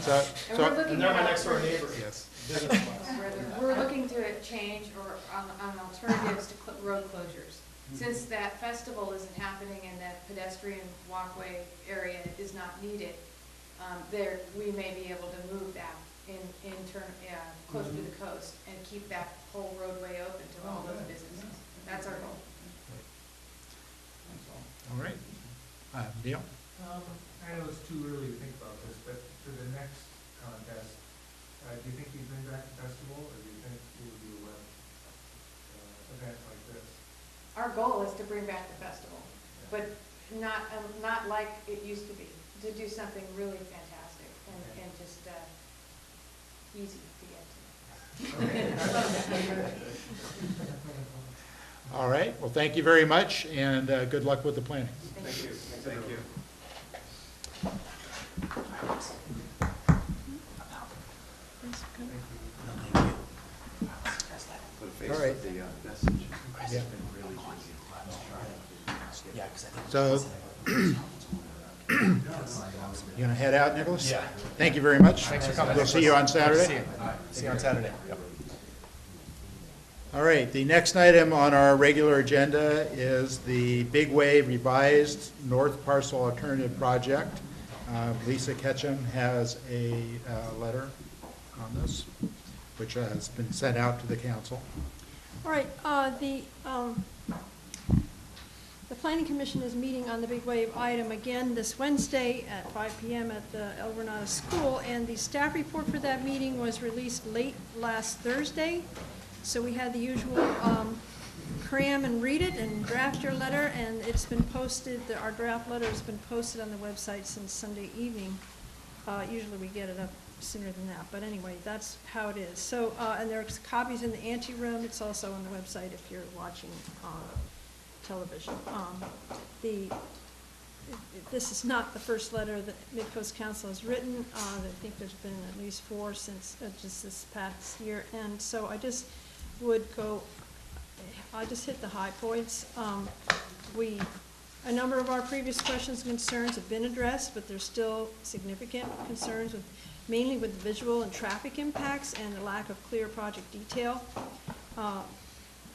Speaker 1: So,
Speaker 12: And we're looking
Speaker 9: And they're my
Speaker 12: at
Speaker 9: next door neighbor.
Speaker 1: yes.
Speaker 9: Business class.
Speaker 12: We're looking to change or on alternatives to road closures. Since that festival isn't happening and that pedestrian walkway area is not needed, we may be able to move that closer to the coast and keep that whole roadway open to all those businesses. That's our goal.
Speaker 1: All right. Neil?
Speaker 14: I know it's too early to think about this, but for the next contest, do you think you'd bring back the festival, or do you think it would be a web event like this?
Speaker 12: Our goal is to bring back the festival, but not like it used to be, to do something really fantastic and just easy to get to.
Speaker 1: All right, well, thank you very much, and good luck with the planning.
Speaker 11: Thank you. Thank you.
Speaker 10: Put a face
Speaker 1: All right.
Speaker 10: with the message.
Speaker 1: Yeah.
Speaker 10: Really
Speaker 1: So, you gonna head out, Nicholas? Yeah. Thank you very much.
Speaker 7: Thanks for coming.
Speaker 1: We'll see you on Saturday.
Speaker 7: See you on Saturday. Yep.
Speaker 1: All right, the next item on our regular agenda is the Big Wave Revised North Parcel Alternative Project. Lisa Ketchum has a letter on this, which has been sent out to the council.
Speaker 2: All right, the Planning Commission is meeting on the Big Wave item again this Wednesday at 5 p.m. at the El Granada School, and the staff report for that meeting was released late last Thursday. So we had the usual cram and read it and draft your letter, and it's been posted, our draft letter has been posted on the website since Sunday evening. Usually we get it up sooner than that, but anyway, that's how it is. So, and there's copies in the anteroom, it's also on the website if you're watching television. This is not the first letter that Midcoast Council has written. I think there's been at least 4 since just this past year, and so I just would go, I'll just hit the high points. A number of our previous questions and concerns have been addressed, but there's still significant concerns mainly with visual and traffic impacts and the lack of clear project detail.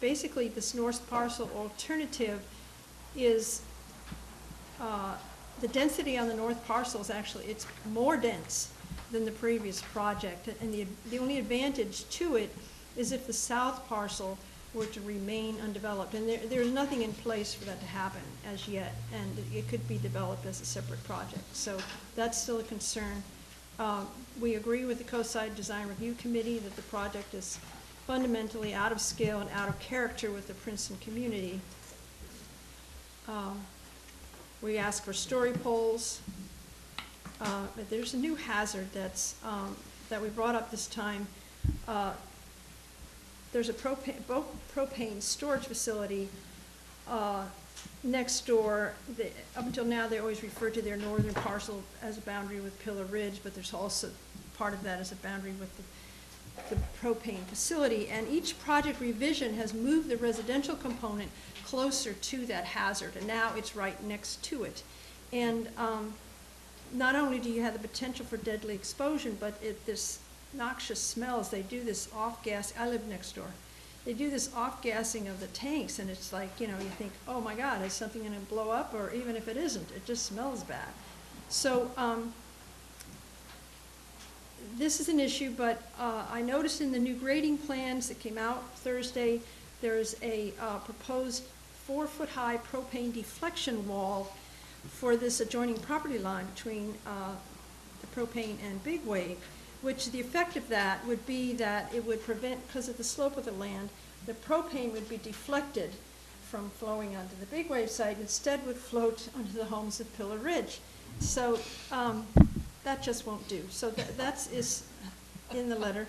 Speaker 2: Basically, this north parcel alternative is, the density on the north parcel is actually, it's more dense than the previous project, and the only advantage to it is if the south parcel were to remain undeveloped, and there's nothing in place for that to happen as yet, and it could be developed as a separate project. So that's still a concern. We agree with the Coastside Design Review Committee that the project is fundamentally out of scale and out of character with the Princeton community. We ask for story poles. But there's a new hazard that we brought up this time. There's a propane storage facility next door. Up until now, they always referred to their northern parcel as a boundary with Pillar Ridge, but there's also part of that as a boundary with the propane facility. And each project revision has moved the residential component closer to that hazard, and now it's right next to it. And not only do you have the potential for deadly explosion, but this noxious smells. They do this off-gas. I live next door. They do this off-gassing of the tanks, and it's like, you think, oh my God, is something going to blow up? Or even if it isn't, it just smells bad. So this is an issue, but I noticed in the new grading plans that came out Thursday, there's a proposed 4-foot-high propane deflection wall for this adjoining property line between the propane and Big Wave, which the effect of that would be that it would prevent, because of the slope of the land, the propane would be deflected from flowing onto the Big Wave site, instead would float onto the homes of Pillar Ridge. So, that just won't do. So that's is in the letter.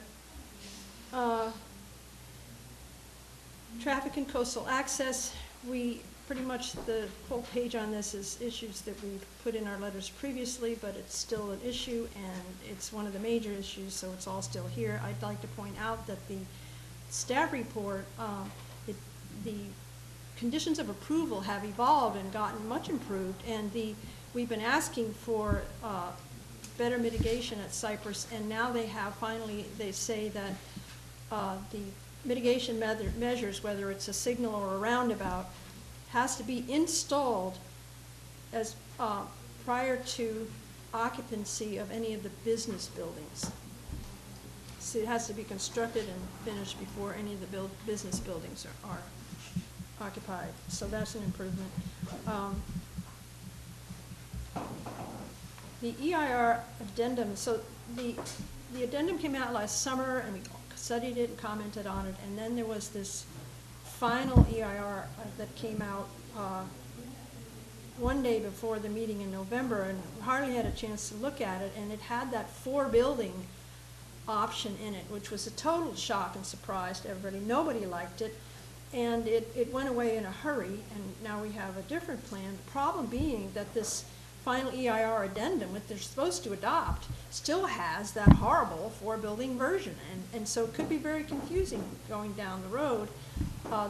Speaker 2: Traffic and coastal access, we, pretty much the whole page on this is issues that we've put in our letters previously, but it's still an issue, and it's one of the major issues, so it's all still here. I'd like to point out that the staff report, the conditions of approval have evolved and gotten much improved, and we've been asking for better mitigation at Cypress, and now they have finally, they say that the mitigation measures, whether it's a signal or a roundabout, has to be installed as prior to occupancy of any of the business buildings. So it has to be constructed and finished before any of the business buildings are occupied. So that's an improvement. The EIR addendum, so the addendum came out last summer, and we studied it and commented on it, and then there was this final EIR that came out one day before the meeting in November, and hardly had a chance to look at it, and it had that 4-building option in it, which was a total shock and surprise to everybody. Nobody liked it, and it went away in a hurry, and now we have a different plan. The problem being that this final EIR addendum, which they're supposed to adopt, still has that horrible 4-building version, and so it could be very confusing going down the road.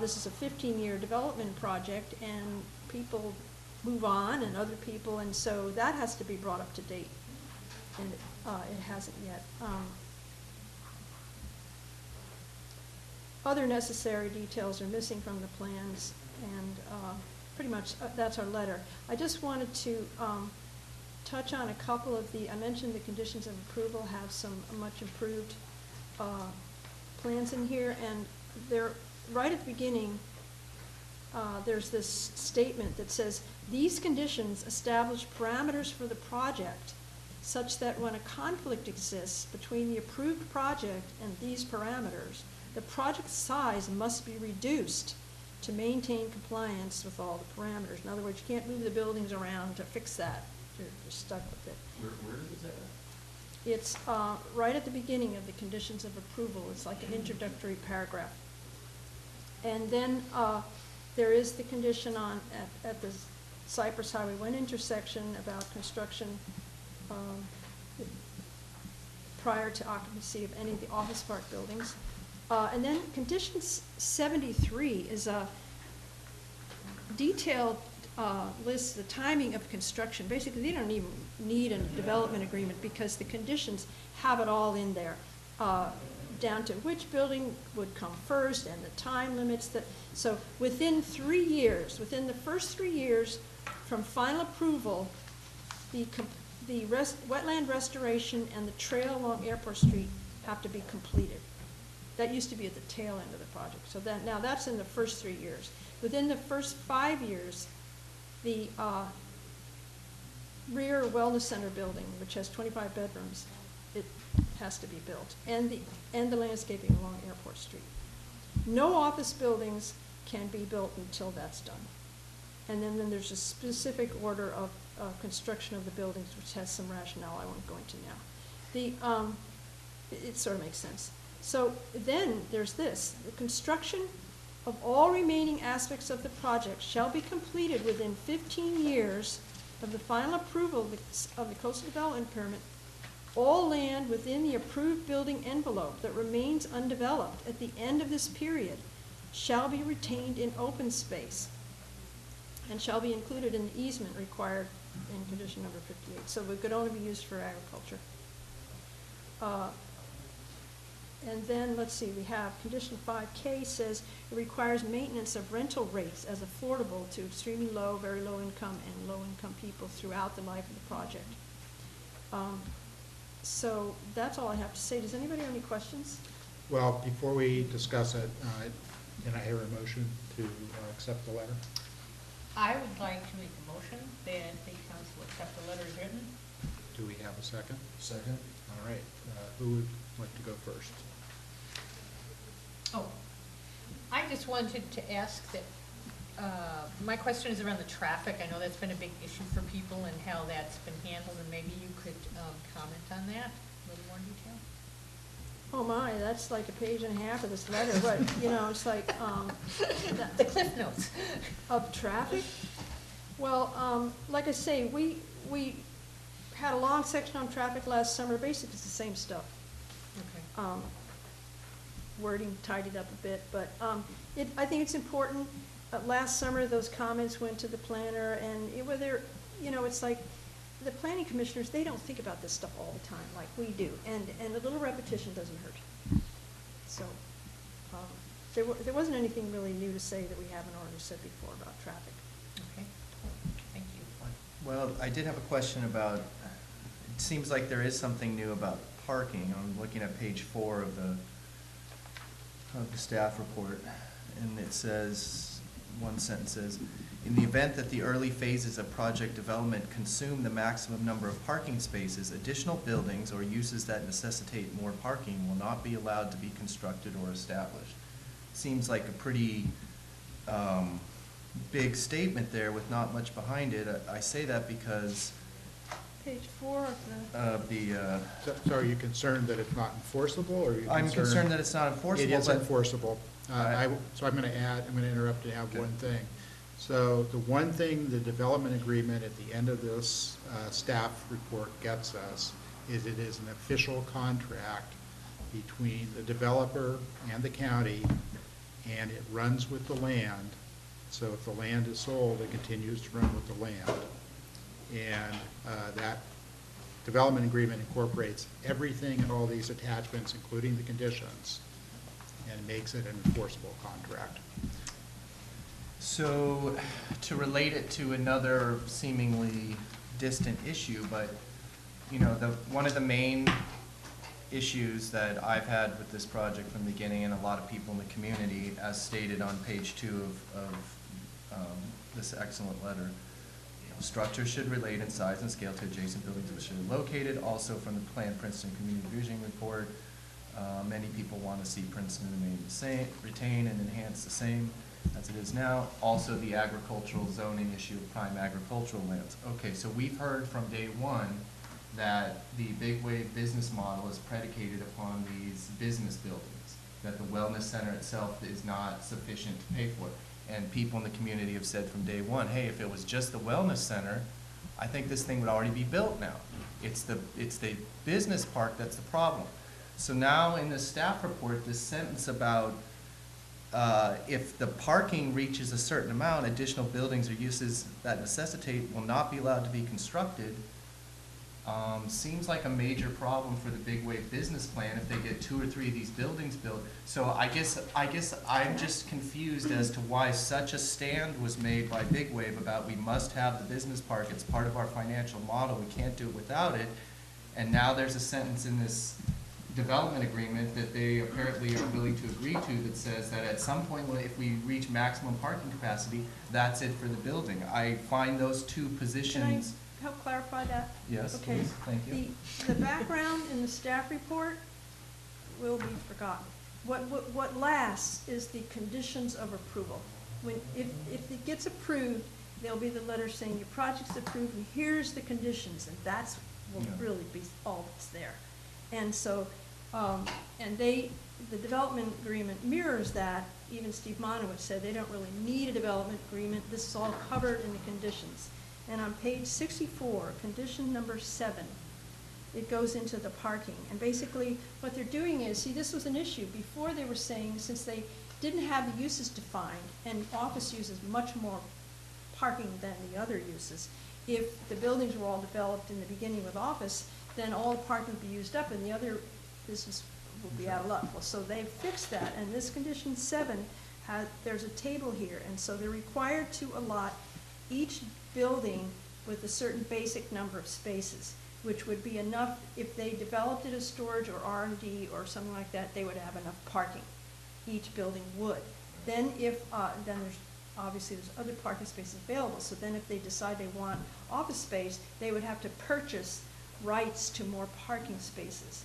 Speaker 2: This is a 15-year development project, and people move on, and other people, and so that has to be brought up to date, and it hasn't yet. Other necessary details are missing from the plans, and pretty much that's our letter. I just wanted to touch on a couple of I mentioned the conditions of approval have some much improved plans in here, and they're right at the beginning. There's this statement that says, these conditions establish parameters for the project such that when a conflict exists between the approved project and these parameters, the project size must be reduced to maintain compliance with all the parameters. In other words, you can't move the buildings around to fix that. You're stuck with it.
Speaker 3: Where is that?
Speaker 2: It's right at the beginning of the conditions of approval. It's like an introductory paragraph. And then there is the condition at the Cypress Highway 1 intersection about construction prior to occupancy of any of the office park buildings. And then condition 73 is a detailed list the timing of construction. Basically, they don't even need a development agreement because the conditions have it all in there, down to which building would come first and the time limits. So within 3 years, within the first 3 years from final approval, the wetland restoration and the trail along Airport Street have to be completed. That used to be at the tail end of the project. So now that's in the first 3 years. Within the first 5 years, the rear wellness center building, which has 25 bedrooms, it has to be built, and the landscaping along Airport Street. No office buildings can be built until that's done. And then there's a specific order of construction of the buildings, which has some rationale I won't go into now. It sort of makes sense. So then there's this: the construction of all remaining aspects of the project shall be completed within 15 years of the final approval of the coastal development permit. All land within the approved building envelope that remains undeveloped at the end of this period shall be retained in open space and shall be included in the easement required in condition number 58. So it could only be used for agriculture. And then, let's see, we have condition 5K says it requires maintenance of rental rates as affordable to extremely low, very low income, and low income people throughout the life of the project. So that's all I have to say. Does anybody have any questions?
Speaker 1: Well, before we discuss it, can I hear a motion to accept the letter?
Speaker 4: I would like to make a motion that the council accept the letter as written.
Speaker 1: Do we have a second?
Speaker 5: Second.
Speaker 1: All right. Who would like to go first?
Speaker 4: Oh, I just wanted to ask that My question is around the traffic. I know that's been a big issue for people and how that's been handled, and maybe you could comment on that, a little more detail.
Speaker 2: Oh my, that's like a page and a half of this letter, but, you know, it's like,
Speaker 4: The Cliff Notes.
Speaker 2: of traffic? Well, like I say, we had a long section on traffic last summer, basically it's the same stuff.
Speaker 4: Okay.
Speaker 2: Wording tidied up a bit, but I think it's important. Last summer, those comments went to the planner, and you know, it's like, the planning commissioners, they don't think about this stuff all the time like we do, and a little repetition doesn't hurt. So, there wasn't anything really new to say that we haven't already said before about traffic.
Speaker 4: Okay, thank you.
Speaker 7: Well, I did have a question about, it seems like there is something new about parking. I'm looking at page 4 of the staff report, and it says, one sentence says, in the event that the early phases of project development consume the maximum number of parking spaces, additional buildings or uses that necessitate more parking will not be allowed to be constructed or established. Seems like a pretty big statement there with not much behind it. I say that because
Speaker 2: Page 4 of the.
Speaker 1: So are you concerned that it's not enforceable, or are you concerned?
Speaker 7: I'm concerned that it's not enforceable.
Speaker 1: It is
Speaker 7: but
Speaker 1: enforceable. So I'm going to interrupt and add one thing. So the one thing the development agreement at the end of this staff report gets us is it is an official contract between the developer and the county, and it runs with the land. So if the land is sold, it continues to run with the land. And that development agreement incorporates everything and all these attachments, including the conditions, and makes it an enforceable contract.
Speaker 7: So, to relate it to another seemingly distant issue, but, you know, one of the main issues that I've had with this project from the beginning, and a lot of people in the community, as stated on page 2 of this excellent letter, structures should relate in size and scale to adjacent buildings which are located. Also from the Planned Princeton Community Vision Report, many people want to see Princeton remain the same, retain and enhance the same as it is now. Also the agricultural zoning issue of prime agricultural lands. Okay, so we've heard from day one that the Big Wave business model is predicated upon these business buildings, that the wellness center itself is not sufficient to pay for it. And people in the community have said from day one, hey, if it was just the wellness center, I think this thing would already be built now. It's the business park that's the problem. So now in the staff report, this sentence about if the parking reaches a certain amount, additional buildings or uses that necessitate will not be allowed to be constructed, seems like a major problem for the Big Wave business plan if they get 2 or 3 of these buildings built. So I guess I'm just confused as to why such a stand was made by Big Wave about we must have the business park. It's part of our financial model. We can't do it without it. And now there's a sentence in this development agreement that they apparently are willing to agree to that says that at some point, if we reach maximum parking capacity, that's it for the building. I find those two positions.
Speaker 2: Can I help clarify that?
Speaker 7: Yes,
Speaker 2: Okay.
Speaker 7: please. Thank you.
Speaker 2: The background in the staff report will be forgotten. What lasts is the conditions of approval. If it gets approved, there'll be the letter saying your project's approved and here's the conditions, and that's will really be all that's there. And so, the development agreement mirrors that. Even Steve Monowitz said they don't really need a development agreement. This is all covered in the conditions. And on page 64, condition number 7, it goes into the parking. And basically what they're doing is, see, this was an issue. Before they were saying, since they didn't have the uses defined, and office uses much more parking than the other uses, if the buildings were all developed in the beginning with office, then all the parking would be used up and the other business would be out of luck. Well, so they've fixed that, and this condition 7, there's a table here, and so they're required to allot each building with a certain basic number of spaces, which would be enough if they developed it as storage or R&D or something like that, they would have enough parking. Each building would. Then obviously there's other parking spaces available, so then if they decide they want office space, they would have to purchase rights to more parking spaces.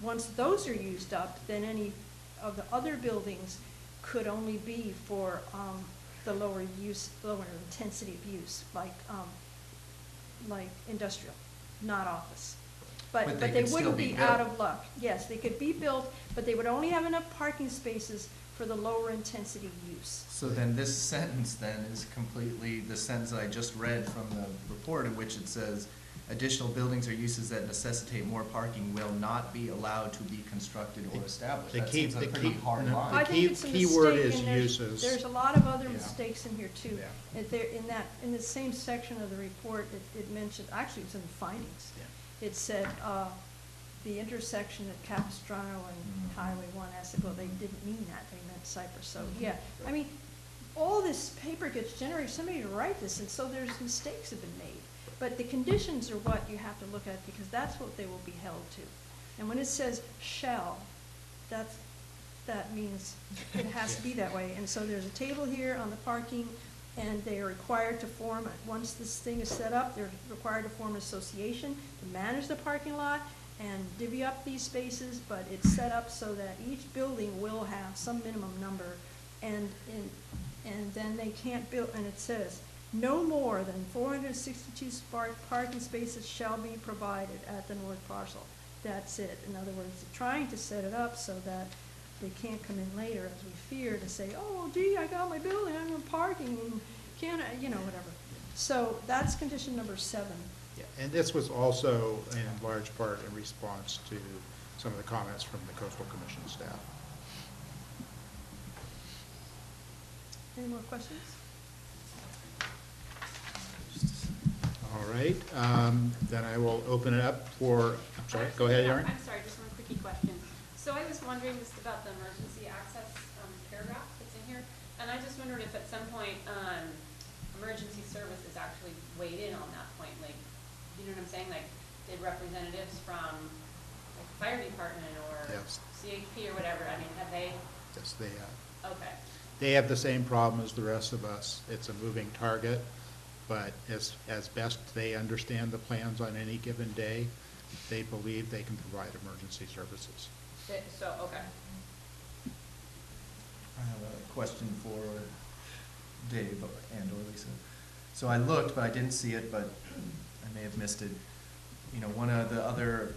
Speaker 2: Once those are used up, then any of the other buildings could only be for the lower intensity of use, like industrial, not office.
Speaker 7: But
Speaker 2: But
Speaker 7: they
Speaker 2: they
Speaker 7: could still
Speaker 2: wouldn't
Speaker 7: be
Speaker 2: be out
Speaker 7: built.
Speaker 2: of luck. Yes, they could be built, but they would only have enough parking spaces for the lower intensity use.
Speaker 7: So then this sentence then is completely the sentence that I just read from the report, in which it says, additional buildings or uses that necessitate more parking will not be allowed to be constructed or established. That seems a pretty hard
Speaker 1: no,
Speaker 7: line.
Speaker 2: I
Speaker 1: The
Speaker 2: think it's a
Speaker 1: key word
Speaker 2: mistake,
Speaker 1: is
Speaker 2: and
Speaker 1: uses.
Speaker 2: there's a lot of other
Speaker 1: Yeah.
Speaker 2: mistakes in here too.
Speaker 1: Yeah.
Speaker 2: In the same section of the report, it mentioned, actually it's in the findings.
Speaker 1: Yeah.
Speaker 2: It said, the intersection at Capistrano and Highway 1 Esseco, they didn't mean that, they meant Cypress, so, yeah. I mean, all this paper gets generated, somebody to write this, and so there's mistakes have been made. But the conditions are what you have to look at, because that's what they will be held to. And when it says shall, that means it has to be that way. And so there's a table here on the parking, and they are required to form, once this thing is set up, they're required to form an association to manage the parking lot and divvy up these spaces, but it's set up so that each building will have some minimum number, and then they can't build, and it says, no more than 462 parking spaces shall be provided at the north parcel. That's it. In other words, they're trying to set it up so that they can't come in later, as we fear, to say, oh, gee, I got my building, I'm in parking, and can't I, whatever. So that's condition number 7.
Speaker 1: Yeah, and this was also in large part in response to some of the comments from the Coastal Commission staff.
Speaker 2: Any more questions?
Speaker 1: All right, then I will open it up for, I'm sorry, go ahead, Erin.
Speaker 15: I'm sorry, just one quickie question. So I was wondering just about the emergency access paragraph that's in here, and I just wondered if at some point, emergency services actually weighed in on that point, like, you know what I'm saying? Like, did representatives from, like, the fire department or
Speaker 1: Yes.
Speaker 15: CHP or whatever, I mean, have they?
Speaker 1: Yes, they have.
Speaker 15: Okay.
Speaker 1: They have the same problem as the rest of us. It's a moving target, but as best they understand the plans on any given day, they believe they can provide emergency services.
Speaker 15: So, okay.
Speaker 7: I have a question for Dave and or Lisa. So I looked, but I didn't see it, but I may have missed it. One of the other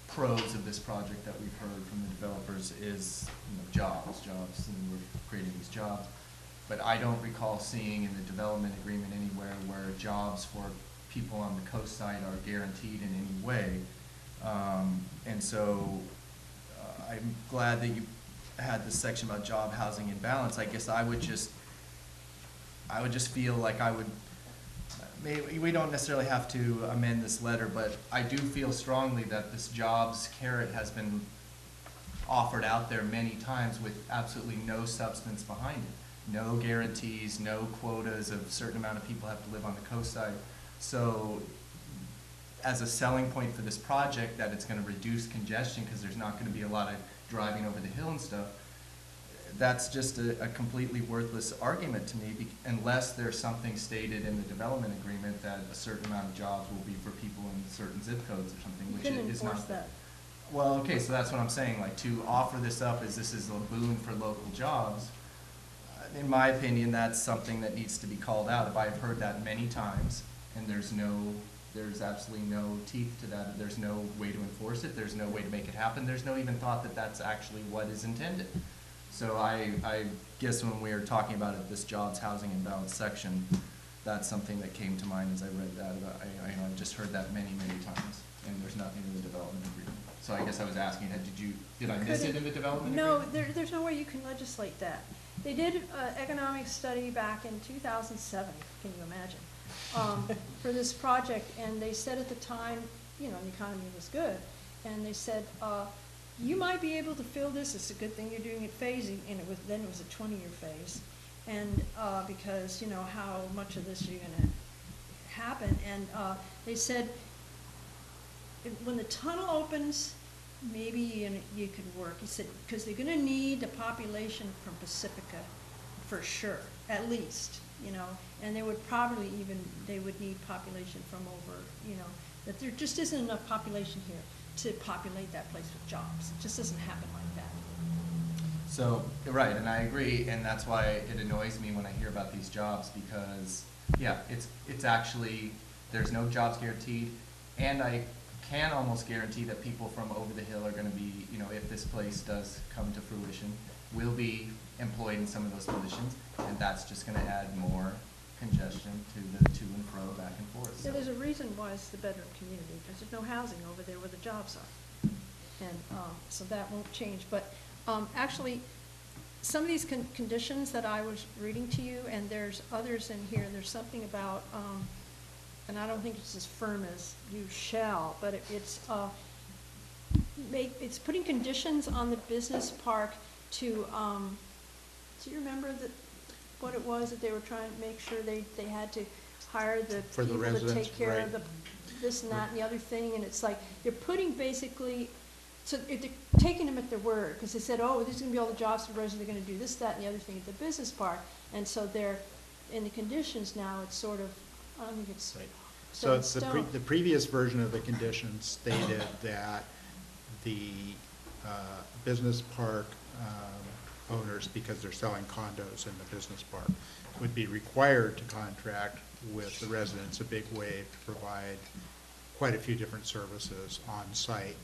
Speaker 7: pros of this project that we've heard from the developers is, jobs, and we're creating these jobs. But I don't recall seeing in the development agreement anywhere where jobs for people on the coast side are guaranteed in any way. And so I'm glad that you had this section about job, housing, and balance. I guess I would just feel like maybe we don't necessarily have to amend this letter, but I do feel strongly that this jobs carrot has been offered out there many times with absolutely no substance behind it. No guarantees, no quotas of a certain amount of people have to live on the coast side. So as a selling point for this project, that it's going to reduce congestion because there's not going to be a lot of driving over the hill and stuff, that's just a completely worthless argument to me unless there's something stated in the development agreement that a certain amount of jobs will be for people in certain zip codes or something, which
Speaker 2: You can
Speaker 7: is not.
Speaker 2: enforce that.
Speaker 7: Well, okay, so that's what I'm saying, like, to offer this up as this is a boon for local jobs, in my opinion, that's something that needs to be called out. If I've heard that many times, and there's absolutely no teeth to that, there's no way to enforce it, there's no way to make it happen, there's no even thought that that's actually what is intended. So I guess when we were talking about it, this jobs, housing, and balance section, that's something that came to mind as I read that. I've just heard that many, many times, and there's nothing in the development agreement. So I guess I was asking, did I miss it in the development agreement?
Speaker 2: No, there's no way you can legislate that. They did an economic study back in 2007, can you imagine, for this project, and they said at the time, the economy was good, and they said, you might be able to fill this, it's a good thing you're doing it phasing, and then it was a 20-year phase, and because, how much of this are you gonna happen, and they said, when the tunnel opens, maybe you could work. He said, because they're going to need the population from Pacifica for sure, at least, and they would probably they would need population from over, that there just isn't enough population here to populate that place with jobs. It just doesn't happen like that.
Speaker 7: So, right, and I agree, and that's why it annoys me when I hear about these jobs, because, yeah, it's actually, there's no jobs guaranteed, and I can almost guarantee that people from over the hill are gonna be, you know, if this place does come to fruition, will be employed in some of those positions, and that's just gonna add more congestion to the to and fro, back and forth.
Speaker 2: Yeah,
Speaker 7: So-
Speaker 2: there's a reason why it's the bedroom community, because there's no housing over there where the jobs are. And, so that won't change, but, actually, some of these conditions that I was reading to you, and there's others in here, there's something about, and I don't think it's as firm as you shall, but it's putting conditions on the business park to, do you remember what it was that they were trying to make sure they had to hire the
Speaker 1: For the
Speaker 2: people to
Speaker 1: residents,
Speaker 2: take care of
Speaker 1: right.
Speaker 2: this and that and the other thing, and it's like, you're putting basically, so if they're taking them at their word, because they said, oh, these are gonna be all the jobs for residents, they're gonna do this, that, and the other thing at the business park, and so they're, in the conditions now, it's sort of, I don't think it's
Speaker 1: Right.
Speaker 2: set
Speaker 1: So
Speaker 2: in
Speaker 1: it's
Speaker 2: stone.
Speaker 1: the previous version of the conditions stated that the business park owners, because they're selling condos in the business park, would be required to contract with the residents of Big Wave to provide quite a few different services on site.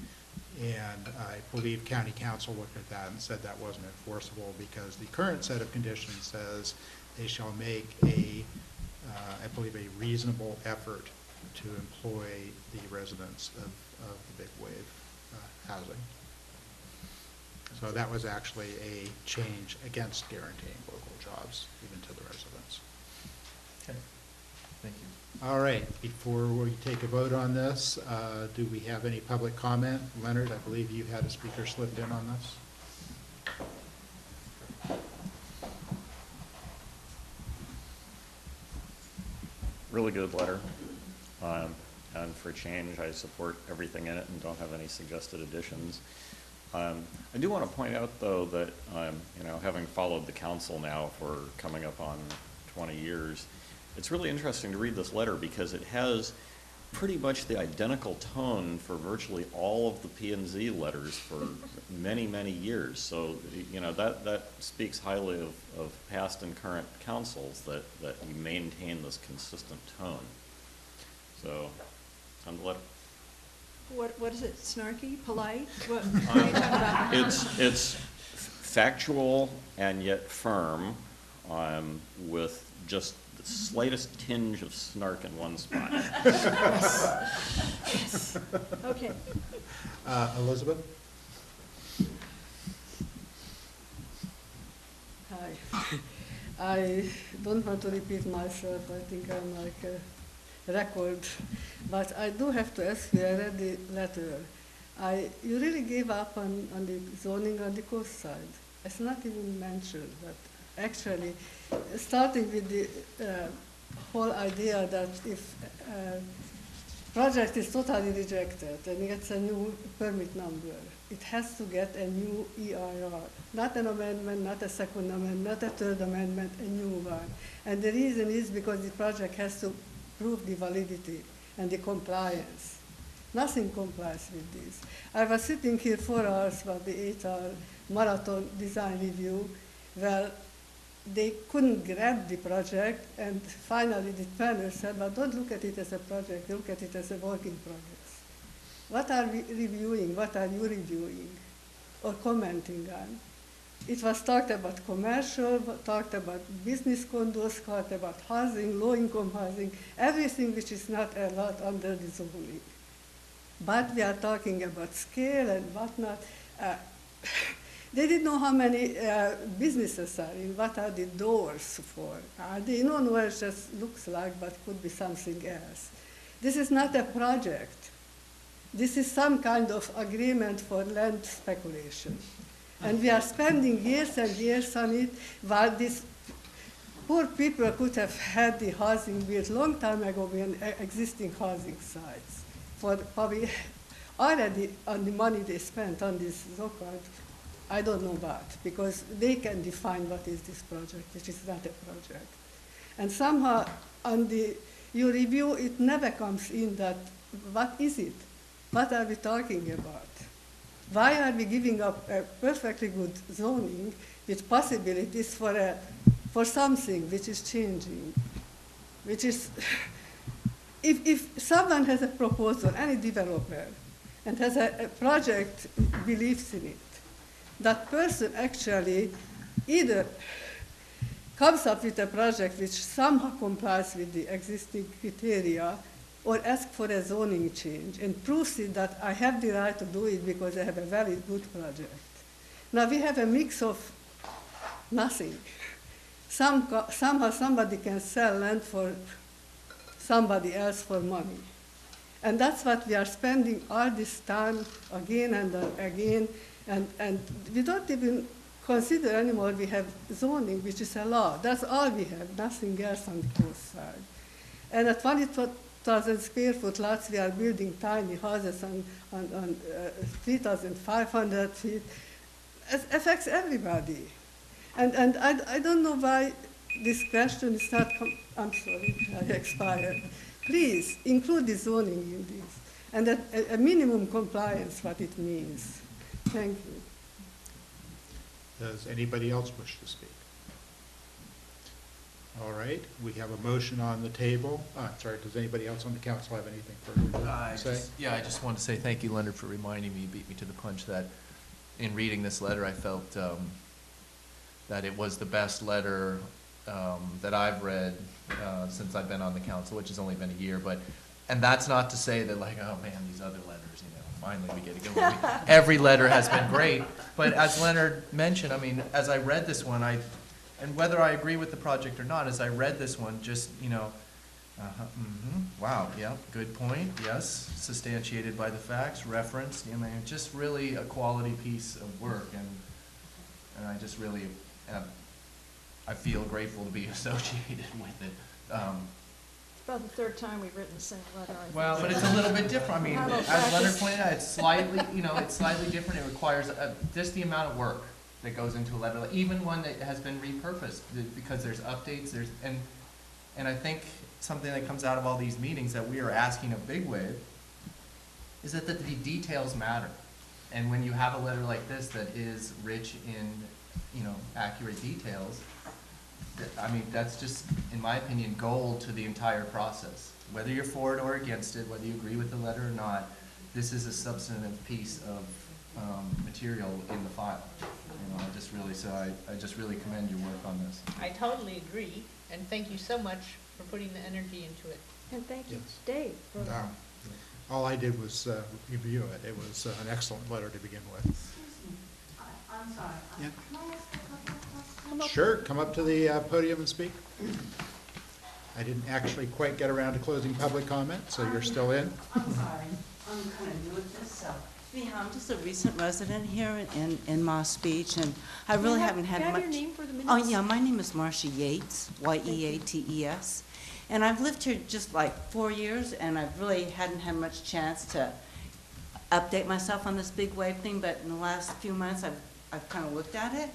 Speaker 1: And I believe county council looked at that and said that wasn't enforceable because the current set of conditions says they shall make I believe, a reasonable effort to employ the residents of the Big Wave housing. So that was actually a change against guaranteeing local jobs, even to the residents.
Speaker 7: Okay, thank you.
Speaker 1: All right, before we take a vote on this, do we have any public comment? Leonard, I believe you had a speaker slipped in on this.
Speaker 6: Really good letter. And for change, I support everything in it and don't have any suggested additions. I do want to point out, though, that, you know, having followed the council now for coming up on 20 years, it's really interesting to read this letter because it has pretty much the identical tone for virtually all of the P&Z letters for many, many years. So, you know, that speaks highly of past and current councils that you maintain this consistent tone. So, on the letter.
Speaker 2: What is it, snarky, polite? What are you talking about?
Speaker 6: It's factual and yet firm, with just the slightest tinge of snark in one spot.
Speaker 2: Yes. Okay.
Speaker 1: Elizabeth?
Speaker 16: Hi. I don't want to repeat myself. I think I'm like a record. But I do have to ask you, I read the letter. You really gave up on the zoning on the coast side. It's not even mentioned, but actually, starting with the whole idea that if project is totally rejected and it gets a new permit number, it has to get a new EIR. Not an amendment, not a second amendment, not a third amendment, a new one. And the reason is because the project has to prove the validity and the compliance. Nothing complies with this. I was sitting here 4 hours for the 8-hour marathon design review. Well, they couldn't grab the project, and finally the panel said, but don't look at it as a project, look at it as a work in progress. What are we reviewing? What are you reviewing or commenting on? It was talked about commercial, talked about business condos, talked about housing, low-income housing, everything which is not allowed under the zoning. But we are talking about scale and whatnot. They didn't know how many businesses are in, what are the doors for. They don't know what it just looks like, but could be something else. This is not a project. This is some kind of agreement for land speculation. And we are spending years and years on it, while these poor people could have had the housing built long time ago in existing housing sites. For probably already on the money they spent on this so-called, I don't know what, because they can define what is this project, which is not a project. And somehow on your review, it never comes in that, what is it? What are we talking about? Why are we giving up a perfectly good zoning with possibilities for something which is changing, which is, if someone has a proposal, any developer, and has a project, believes in it, that person actually either comes up with a project which somehow complies with the existing criteria, or ask for a zoning change and proves it that I have the right to do it because I have a very good project. Now we have a mix of nothing. Somehow somebody can sell land for somebody else for money. And that's what we are spending all this time again and again, and we don't even consider anymore we have zoning, which is a law. That's all we have, nothing else on the coast side. And at 20,000 square foot lots, we are building tiny houses on 3,500 feet. It affects everybody. And I don't know why this question is not, I'm sorry, I expired. Please include the zoning in this, and a minimum compliance, what it means. Thank you.
Speaker 1: Does anybody else wish to speak? All right, we have a motion on the table. Sorry, does anybody else on the council have anything further to say?
Speaker 7: I just want to say thank you, Leonard, for reminding me, beat me to the punch, that in reading this letter, I felt that it was the best letter that I've read since I've been on the council, which has only been a year. And that's not to say that, like, oh man, these other letters, finally we get to go. Every letter has been great, but as Leonard mentioned, I mean, as I read this one, and whether I agree with the project or not, as I read this one, just, wow, yeah, good point, yes, substantiated by the facts, referenced, just really a quality piece of work, and I just really, I feel grateful to be associated with it.
Speaker 2: It's about the third time we've written the same letter, I think.
Speaker 7: Well, but it's a little bit different. I mean, as Leonard pointed out, it's slightly, it's slightly different. It requires just the amount of work that goes into a letter, even one that has been repurposed, because there's updates, and I think something that comes out of all these meetings that we are asking of Big Wave is that the details matter. And when you have a letter like this that is rich in, accurate details, I mean, that's just, in my opinion, gold to the entire process. Whether you're for it or against it, whether you agree with the letter or not, this is a substantive piece of material in the file. I just really commend your work on this.
Speaker 4: I totally agree, and thank you so much for putting the energy into it.
Speaker 2: And thank you,
Speaker 1: Yes.
Speaker 2: Dave. For
Speaker 1: All I did was review it. It was an excellent letter to begin with.
Speaker 13: I'm sorry.
Speaker 1: Yeah.
Speaker 13: Can I ask a couple of questions?
Speaker 1: Sure, come up to the podium and speak. I didn't actually quite get around to closing public comment, so you're still in.
Speaker 17: I'm sorry, I'm kind of new at this, so. Anyhow, I'm just a recent resident here in Moss Beach, and I really haven't had much.
Speaker 2: Can I have your name for the minutes?
Speaker 17: Oh, yeah, my name is Marcia Yates, Yeates. And I've lived here just like 4 years, and I really hadn't had much chance to update myself on this big wave thing, but in the last few months, I've kind of looked at it.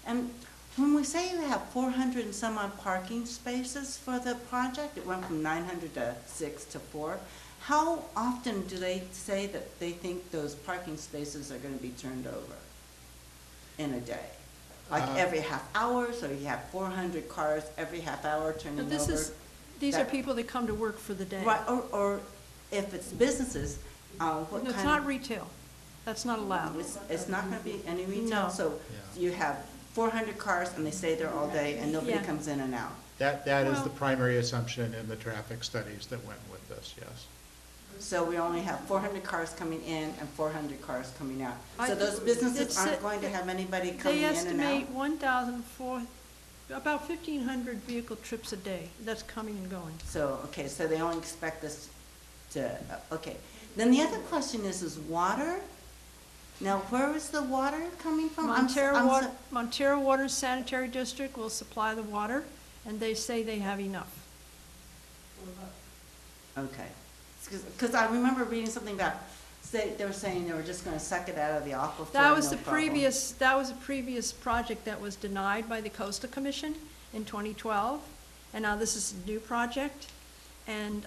Speaker 17: And when we say you have 400 and some odd parking spaces for the project, it went from 900 to 6 to 4. How often do they say that they think those parking spaces are going to be turned over in a day? Like every half hour, so you have 400 cars every half hour turning over?
Speaker 2: These are people that come to work for the day.
Speaker 17: Right, or if it's businesses, what kind of?
Speaker 2: It's not retail. That's not allowed.
Speaker 17: It's not going to be any retail?
Speaker 2: No.
Speaker 17: So you have 400 cars and they stay there all day and nobody
Speaker 2: Yeah.
Speaker 17: comes in and out?
Speaker 1: That is the primary assumption in the traffic studies that went with this, yes.
Speaker 17: So we only have 400 cars coming in and 400 cars coming out.
Speaker 2: I
Speaker 17: So those
Speaker 2: think
Speaker 17: businesses
Speaker 2: it's-
Speaker 17: aren't going to have anybody coming
Speaker 2: They
Speaker 17: in and out?
Speaker 2: estimate about 1,500 vehicle trips a day. That's coming and going.
Speaker 17: So, okay, so they only expect us to, okay. Then the other question is water? Now, where is the water coming from?
Speaker 2: Montero Water Sanitary District will supply the water, and they say they have enough.
Speaker 17: Okay. Because I remember reading something about, they were saying they were just going to suck it out of the aquifer.
Speaker 2: That was
Speaker 17: no
Speaker 2: the
Speaker 17: problem.
Speaker 2: previous project that was denied by the Coastal Commission in 2012, and now this is a new project, and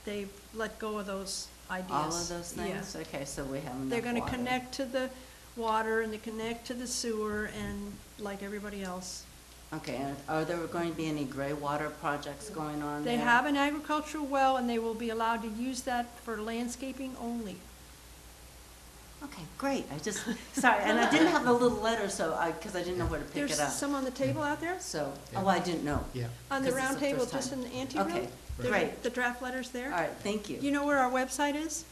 Speaker 2: they've let go of those ideas.
Speaker 17: All of those things?
Speaker 2: Yeah.
Speaker 17: Okay, so we have enough
Speaker 2: They're gonna
Speaker 17: water.
Speaker 2: connect to the water and they connect to the sewer and like everybody else.
Speaker 17: Okay, and are there going to be any gray water projects going on
Speaker 2: They
Speaker 17: there?
Speaker 2: have an agricultural well and they will be allowed to use that for landscaping only.
Speaker 17: Okay, great, I just, sorry, and I didn't have the little letter, so because I didn't know where to pick
Speaker 2: There's
Speaker 17: it up.
Speaker 2: some on the table out there?
Speaker 17: So, oh, I didn't know.
Speaker 1: Yeah.
Speaker 2: On the
Speaker 17: 'Cause it's
Speaker 2: round
Speaker 17: the
Speaker 2: table,
Speaker 17: first
Speaker 2: just
Speaker 17: time.
Speaker 2: in the anteroom?
Speaker 17: Okay,
Speaker 2: There's
Speaker 17: great.
Speaker 2: the draft letter's there?
Speaker 17: All right, thank you.
Speaker 2: You know where our website is?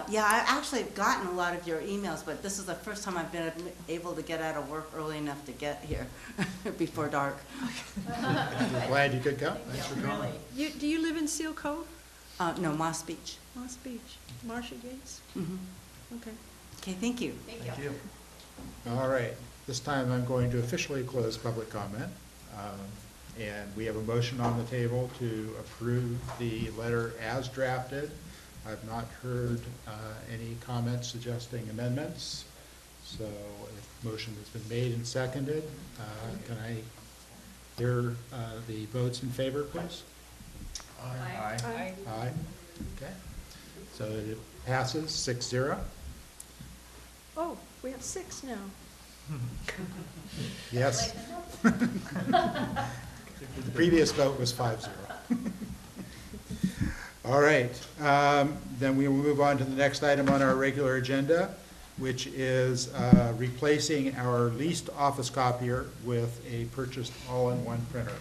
Speaker 17: Yeah, I actually have gotten a lot of your emails, but this is the first time I've been able to get out of work early enough to get here before dark.
Speaker 1: We're glad you could come. Thanks for coming.
Speaker 2: Do you live in Seal Cove?
Speaker 17: No, Moss Beach.
Speaker 2: Moss Beach? Marcia Gates?
Speaker 17: Mhm.
Speaker 2: Okay.
Speaker 17: Okay, thank you.
Speaker 1: Thank you. All right, this time I'm going to officially close public comment. And we have a motion on the table to approve the letter as drafted. I've not heard any comments suggesting amendments. So a motion has been made and seconded. Can I hear the votes in favor, please?
Speaker 4: Aye. Aye.
Speaker 1: Aye. Okay. So it passes 6-0.
Speaker 2: Oh, we have 6 now.
Speaker 1: Yes. The previous vote was 5-0. All right, then we will move on to the next item on our regular agenda, which is replacing our leased office copier with a purchased all-in-one printer.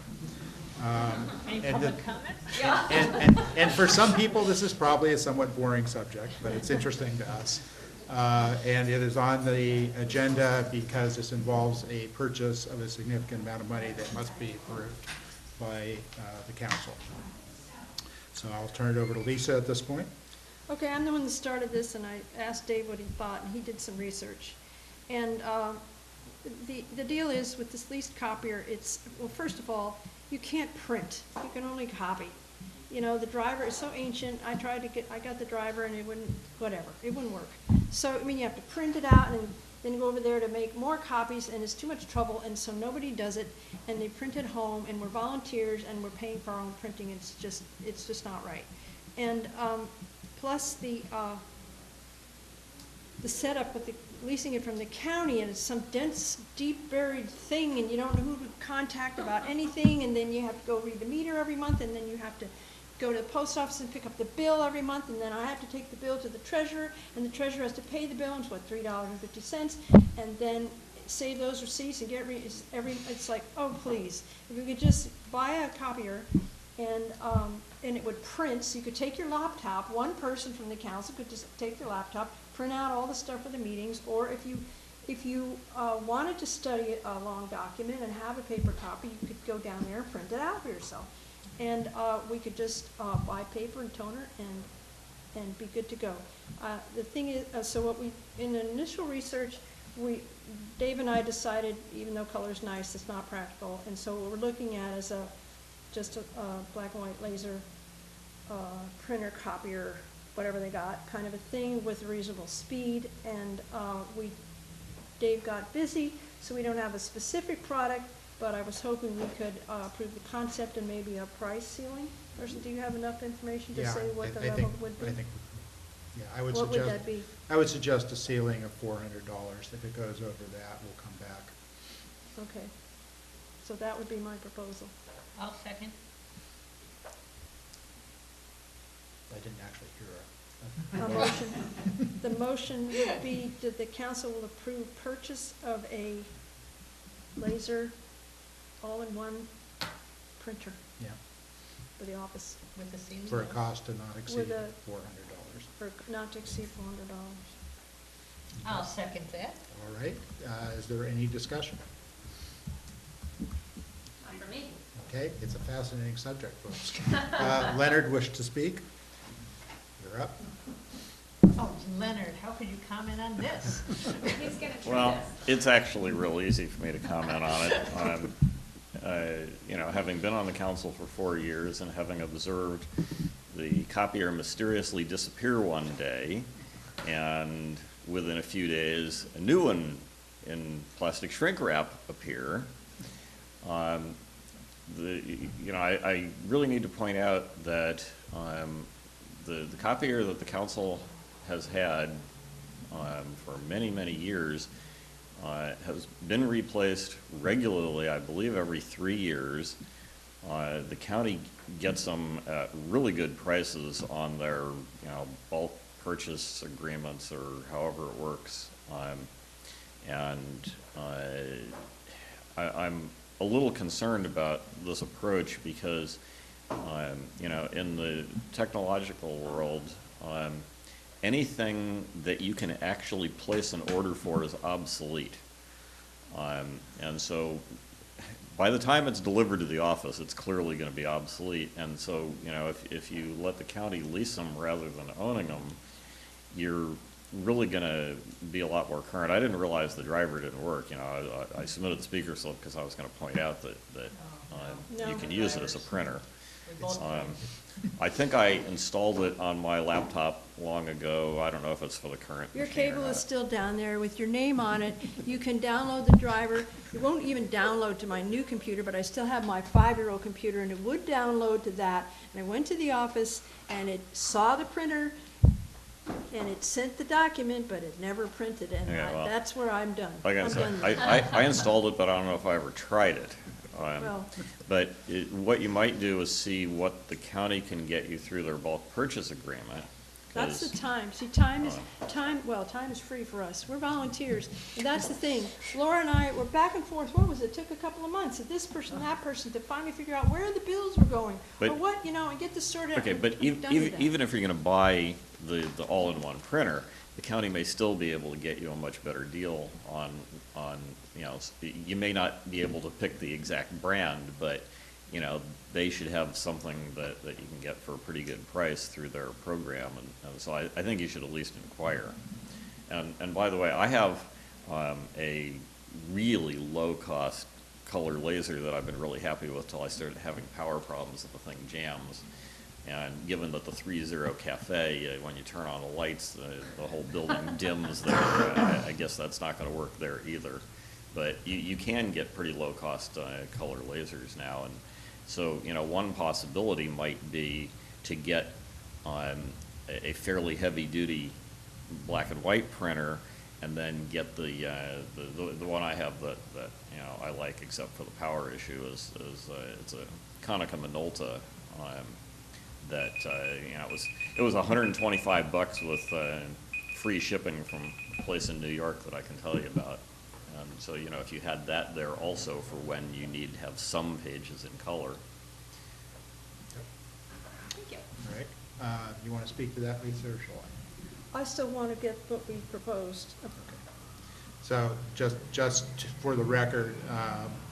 Speaker 4: Any
Speaker 1: And
Speaker 4: public
Speaker 1: the-
Speaker 4: comment?
Speaker 1: And for some people, this is probably a somewhat boring subject, but it's interesting to us. And it is on the agenda because this involves a purchase of a significant amount of money that must be approved by the council. So I'll turn it over to Lisa at this point.
Speaker 2: Okay, I'm the one that started this, and I asked Dave what he thought, and he did some research. And the deal is, with this leased copier, it's, well, first of all, you can't print. You can only copy. You know, the driver is so ancient, I got the driver, and it wouldn't, whatever, it wouldn't work. So, I mean, you have to print it out, and then go over there to make more copies, and it's too much trouble, and so nobody does it, and they print at home, and we're volunteers, and we're paying for our own printing, it's just not right. And plus the setup with leasing it from the county, and it's some dense, deep buried thing, and you don't know who to contact about anything, and then you have to go read the meter every month, and then you have to go to the post office and pick up the bill every month, and then I have to take the bill to the treasurer, and the treasurer has to pay the bill, and it's what, $3.50, and then save those receipts and it's like, oh, please, if we could just buy a copier, and it would print, so you could take your laptop, one person from the council could just take your laptop, print out all the stuff for the meetings, or if you wanted to study a long document and have a paper copy, you could go down there and print it out for yourself. And we could just buy paper and toner and be good to go. The thing is, so what we, in the initial research, Dave and I decided, even though color's nice, it's not practical, and so what we're looking at is just a black and white laser printer, copier, whatever they got, kind of a thing with reasonable speed, and Dave got busy, so we don't have a specific product, but I was hoping we could approve the concept and maybe a price ceiling. Or do you have enough information to
Speaker 1: Yeah,
Speaker 2: say what the
Speaker 1: I
Speaker 2: level
Speaker 1: think-
Speaker 2: would be?
Speaker 1: I think, yeah, I would
Speaker 2: What
Speaker 1: suggest.
Speaker 2: would that be?
Speaker 1: I would suggest a ceiling of $400. If it goes over that, we'll come back.
Speaker 2: Okay, so that would be my proposal.
Speaker 4: I'll second.
Speaker 1: I didn't actually hear
Speaker 2: A motion. The motion would be that the council will approve purchase of a laser all-in-one printer
Speaker 1: Yeah,
Speaker 2: for the office.
Speaker 4: With the ceiling?
Speaker 1: for a cost to not exceed
Speaker 2: With a-
Speaker 1: $400.
Speaker 2: For not to exceed $400.
Speaker 4: I'll second that.
Speaker 1: All right, is there any discussion?
Speaker 15: Not for me.
Speaker 1: Okay, it's a fascinating subject, folks. Leonard wished to speak. You're up.
Speaker 4: Oh, Leonard, how could you comment on this?
Speaker 15: He's gonna try
Speaker 6: Well,
Speaker 15: this.
Speaker 6: it's actually real easy for me to comment on it. You know, having been on the council for 4 years and having observed the copier mysteriously disappear one day, and within a few days, a new one in plastic shrink wrap appear, you know, I really need to point out that the copier that the council has had for many, many years has been replaced regularly, I believe every 3 years. The county gets them at really good prices on their, bulk purchase agreements or however it works. I'm a little concerned about this approach because, in the technological world, anything that you can actually place an order for is obsolete. And so by the time it's delivered to the office, it's clearly going to be obsolete. And so, if you let the county lease them rather than owning them, you're really going to be a lot more current. I didn't realize the driver didn't work. I submitted the speaker slip because I was going to point out that you can use it as a printer. I think I installed it on my laptop long ago. I don't know if it's for the current
Speaker 2: Your
Speaker 6: machine or
Speaker 2: cable
Speaker 6: not.
Speaker 2: is still down there with your name on it. You can download the driver. It won't even download to my new computer, but I still have my 5-year-old computer, and it would download to that. And I went to the office, and it saw the printer, and it sent the document, but it never printed, and
Speaker 6: Yeah, well,
Speaker 2: that's where I'm done.
Speaker 6: Like I
Speaker 2: I'm
Speaker 6: said,
Speaker 2: done.
Speaker 6: I installed it, but I don't know if I ever tried it.
Speaker 2: Well-
Speaker 6: But what you might do is see what the county can get you through their bulk purchase agreement.
Speaker 2: That's
Speaker 6: 'cause,
Speaker 2: the time. See, time is free for us. We're volunteers. And that's the thing. Laura and I were back and forth. What was it? It took a couple of months of this person, that person to finally figure out where the bills were going.
Speaker 6: But-
Speaker 2: or what, and get this sorted out.
Speaker 6: Okay, but
Speaker 2: We've done that.
Speaker 6: even if you're gonna buy the all-in-one printer, the county may still be able to get you a much better deal on, you may not be able to pick the exact brand, but, they should have something that you can get for a pretty good price through their program, and so I think you should at least inquire. And by the way, I have a really low-cost color laser that I've been really happy with till I started having power problems and the thing jams. And given that the 3-0 cafe, when you turn on the lights, the whole building dims there, I guess that's not going to work there either. But you can get pretty low-cost color lasers now. And so, one possibility might be to get a fairly heavy-duty black and white printer and then get the one I have that I like, except for the power issue, is it's a Konica Minolta that it was $125 with free shipping from a place in New York that I can tell you about. And so if you had that there also for when you need to have some pages in color.
Speaker 2: Thank you.
Speaker 1: All right. You want to speak to that, Lisa, or shall I?
Speaker 2: I still want to get what we proposed.
Speaker 1: So just for the record,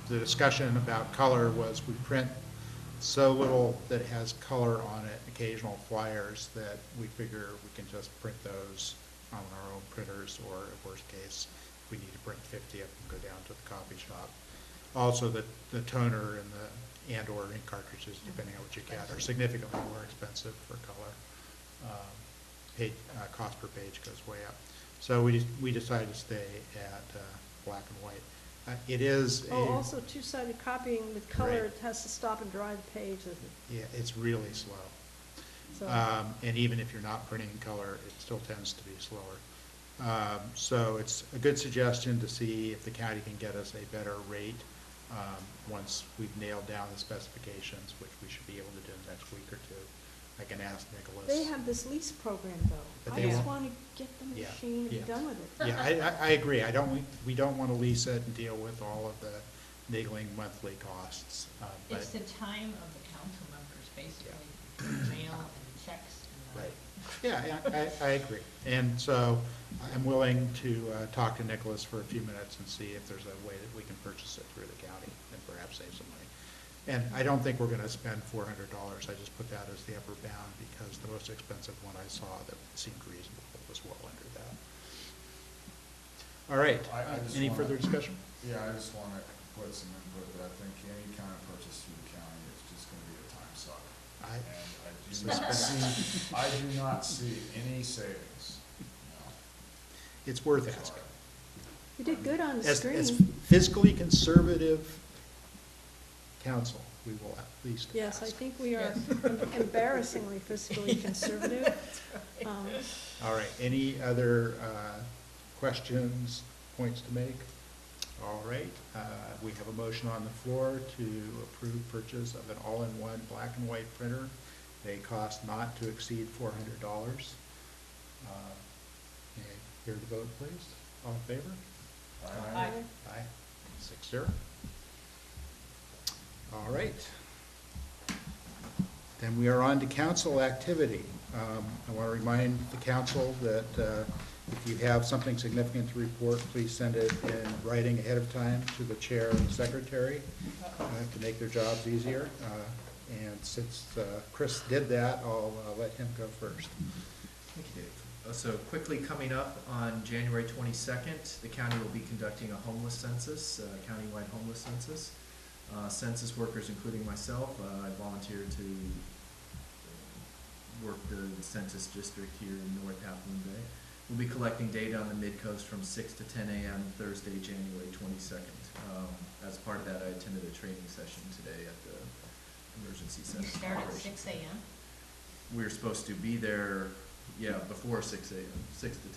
Speaker 1: the discussion about color was we print so little that has color on it, occasional flyers, that we figure we can just print those on our own printers, or if worst case, if we need to print 50 of them, go down to the copy shop. Also, the toner and or ink cartridges, depending on what you get, are significantly more expensive for color. Cost per page goes way up. So we decided to stay at black and white. It is
Speaker 2: Also two-sided copying with color,
Speaker 1: Right.
Speaker 2: it has to stop and dry the page.
Speaker 1: Yeah, it's really slow.
Speaker 2: So,
Speaker 1: And even if you're not printing in color, it still tends to be slower. So it's a good suggestion to see if the county can get us a better rate once we've nailed down the specifications, which we should be able to do in the next week or two. I can ask Nicholas.
Speaker 2: they have this lease program, though.
Speaker 1: But
Speaker 2: I
Speaker 1: they
Speaker 2: just
Speaker 1: won't-
Speaker 2: want to get the
Speaker 1: Yeah,
Speaker 2: machine and be
Speaker 1: yeah.
Speaker 2: done with it.
Speaker 1: Yeah, I agree. We don't want to lease it and deal with all of the niggling monthly costs. But
Speaker 4: It's the time of the council members, basically, mail and checks and.
Speaker 1: Right. Yeah, I agree. And so I'm willing to talk to Nicholas for a few minutes and see if there's a way that we can purchase it through the county and perhaps save some money. And I don't think we're going to spend $400. I just put that as the upper bound because the most expensive one I saw that seemed reasonable was well under that. All right.
Speaker 5: I just
Speaker 1: Any
Speaker 5: wanna-
Speaker 1: further discussion?
Speaker 5: Yeah, I just want to put some input that I think any kind of purchase through the county is just going to be a time suck. And I do not see any savings. No.
Speaker 1: It's worth asking.
Speaker 2: You did good on the
Speaker 1: As
Speaker 2: screen.
Speaker 1: fiscally conservative council, we will at least
Speaker 2: Yes, I
Speaker 1: ask.
Speaker 2: think we are embarrassingly fiscally conservative.
Speaker 1: All right, any other questions, points to make? All right, we have a motion on the floor to approve purchase of an all-in-one black and white printer. They cost not to exceed $400. May I hear the vote, please? All in favor?
Speaker 4: Aye.
Speaker 1: Aye. 6-0. All right. Then we are on to council activity. I want to remind the council that if you have something significant to report, please send it in writing ahead of time to the chair and secretary to make their jobs easier. And since Chris did that, I'll let him go first.
Speaker 18: Thank you, Dave. So quickly coming up on January 22nd, the county will be conducting a homeless census, countywide homeless census. Census workers, including myself, I volunteered to work the census district here in North Half Moon Bay. We'll be collecting data on the Midcoast from 6 to 10 a.m. Thursday, January 22nd. As part of that, I attended a training session today at the emergency
Speaker 4: You
Speaker 18: center.
Speaker 4: start at 6 a.m.?
Speaker 18: We were supposed to be there, before 6 a.m., 6 to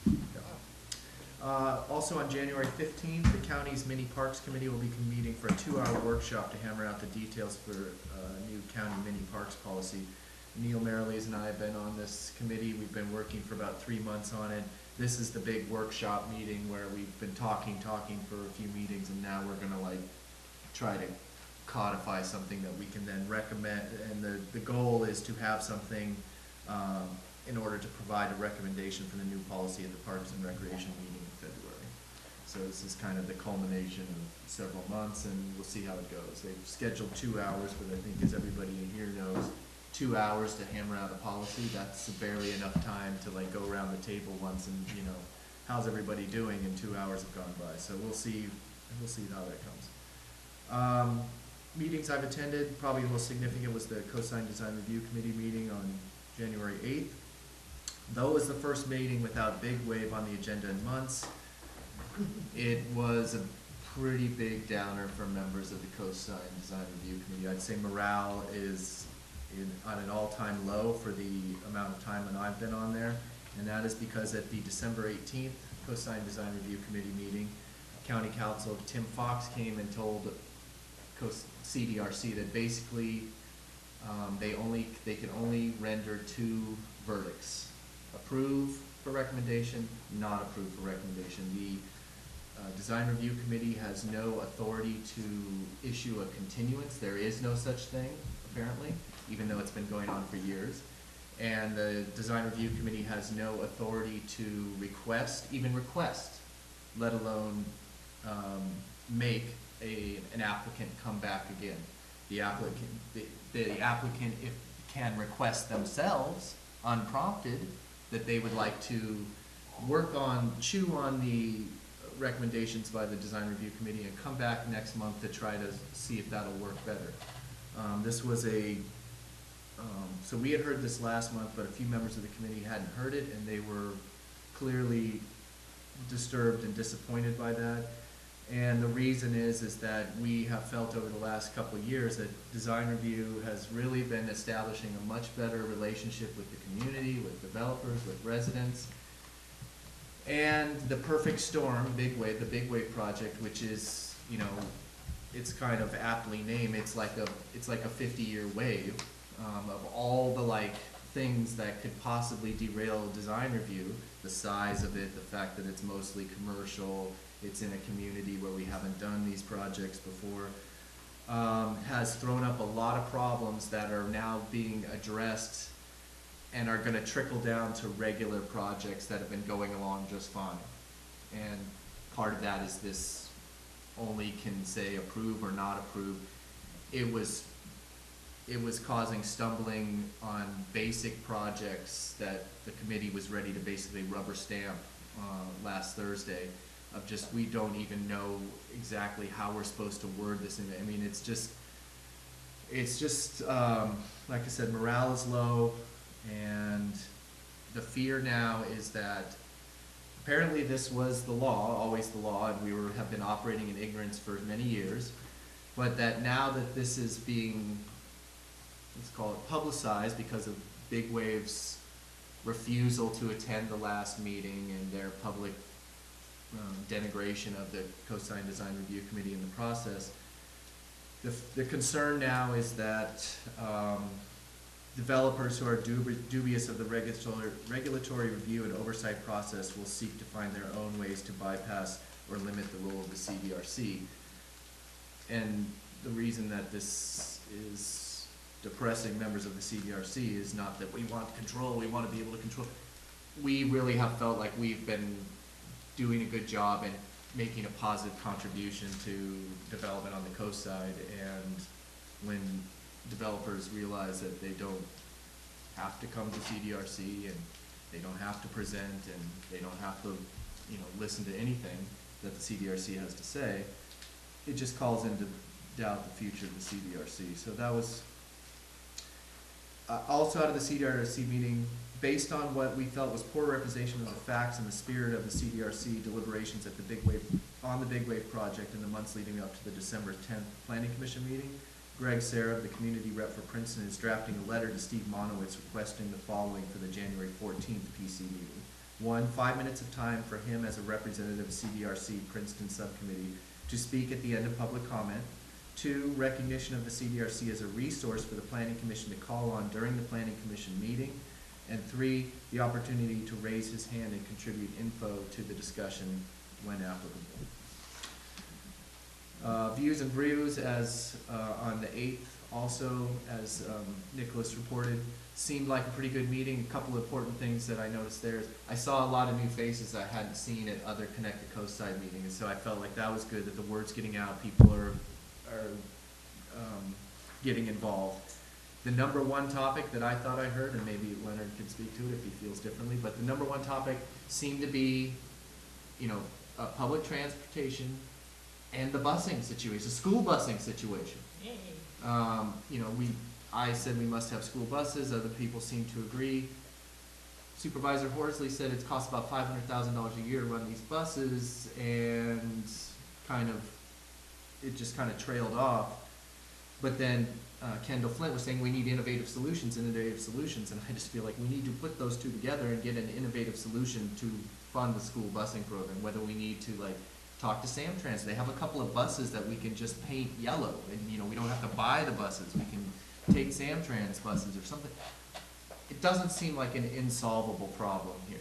Speaker 18: 10. Yeah. Also on January 15th, the county's mini parks committee will be meeting for a 2-hour workshop to hammer out the details for new county mini parks policy. Neil Merrilees and I have been on this committee. We've been working for about 3 months on it. This is the big workshop meeting where we've been talking for a few meetings, and now we're gonna try to codify something that we can then recommend. And the goal is to have something in order to provide a recommendation for the new policy at the Parks and Recreation meeting in February. So this is kind of the culmination of several months, and we'll see how it goes. They've scheduled 2 hours, but I think, as everybody in here knows, 2 hours to hammer out a policy, that's barely enough time to go around the table once and, how's everybody doing, and 2 hours have gone by. So we'll see how that comes. Meetings I've attended, probably the most significant was the Cosign Design Review Committee meeting on January 8th. Though it was the first meeting without Big Wave on the agenda in months, it was a pretty big downer for members of the Cosign Design Review Committee. I'd say morale is on an all-time low for the amount of time that I've been on there, and that is because at the December 18th Cosign Design Review Committee meeting, County Counsel Tim Fox came and told CDRC that basically they can only render 2 verdicts: approve for recommendation, not approve for recommendation. The Design Review Committee has no authority to issue a continuance. There is no such thing, apparently, even though it's been going on for years. And the Design Review Committee has no authority to request, let alone make an applicant come back again. The applicant can request themselves, unprompted, that they would like to chew on the recommendations by the Design Review Committee and come back next month to try to see if that'll work better. So we had heard this last month, but a few members of the committee hadn't heard it, and they were clearly disturbed and disappointed by that. And the reason is that we have felt over the last couple of years that Design Review has really been establishing a much better relationship with the community, with developers, with residents. And the perfect storm, the Big Wave project, which is, it's kind of aptly named, it's like a 50-year wave of all the things that could possibly derail Design Review. The size of it, the fact that it's mostly commercial, it's in a community where we haven't done these projects before, has thrown up a lot of problems that are now being addressed and are going to trickle down to regular projects that have been going along just fine. And part of that is this only can say approve or not approve. It was causing stumbling on basic projects that the committee was ready to basically rubber stamp last Thursday, of just, we don't even know exactly how we're supposed to word this. I mean, it's just like I said, morale is low, and the fear now is that apparently this was the law, always the law, and have been operating in ignorance for many years. but that now that this is being, let's call it publicized because of Big Wave's refusal to attend the last meeting and their public denigration of the Coastline Design Review Committee in the process, the concern now is that developers who are dubious of the regulatory review and oversight process will seek to find their own ways to bypass or limit the role of the CDRC. And the reason that this is depressing members of the CDRC is not that we want control, we want to be able to control. We really have felt like we've been doing a good job and making a positive contribution to development on the coast side, and when developers realize that they don't have to come to CDRC and they don't have to present and they don't have to, listen to anything that the CDRC has to say, it just calls into doubt the future of the CDRC. So that was also out of the CDRC meeting, based on what we felt was poor representation of the facts and the spirit of the CDRC deliberations at the Big Wave project in the months leading up to the December 10th Planning Commission meeting. Greg Sarah, the community rep for Princeton, is drafting a letter to Steve Monowitz requesting the following for the January 14th PC meeting. 1, 5 minutes of time for him as a representative of CDRC Princeton subcommittee to speak at the end of public comment. 2, recognition of the CDRC as a resource for the Planning Commission to call on during the Planning Commission meeting. And 3, the opportunity to raise his hand and contribute info to the discussion when applicable. Views and brews as on the 8th, also as Nicholas reported, seemed like a pretty good meeting. A couple of important things that I noticed there is I saw a lot of new faces I hadn't seen at other Connect the Coast Side meetings, and so I felt like that was good, that the word's getting out, people are getting involved. The number one topic that I thought I heard, and maybe Leonard can speak to it if he feels differently, but the number one topic seemed to be, public transportation and the busing situation, school busing situation. I said we must have school buses, other people seem to agree. Supervisor Horsley said it costs about $500,000 a year to run these buses, and it just kind of trailed off. But then Kendall Flint was saying we need innovative solutions, and I just feel like we need to put those two together and get an innovative solution to fund the school busing program, whether we need to talk to Samtrans. They have a couple of buses that we can just paint yellow, and we don't have to buy the buses. We can take Samtrans buses or something. It doesn't seem like an insolvable problem here.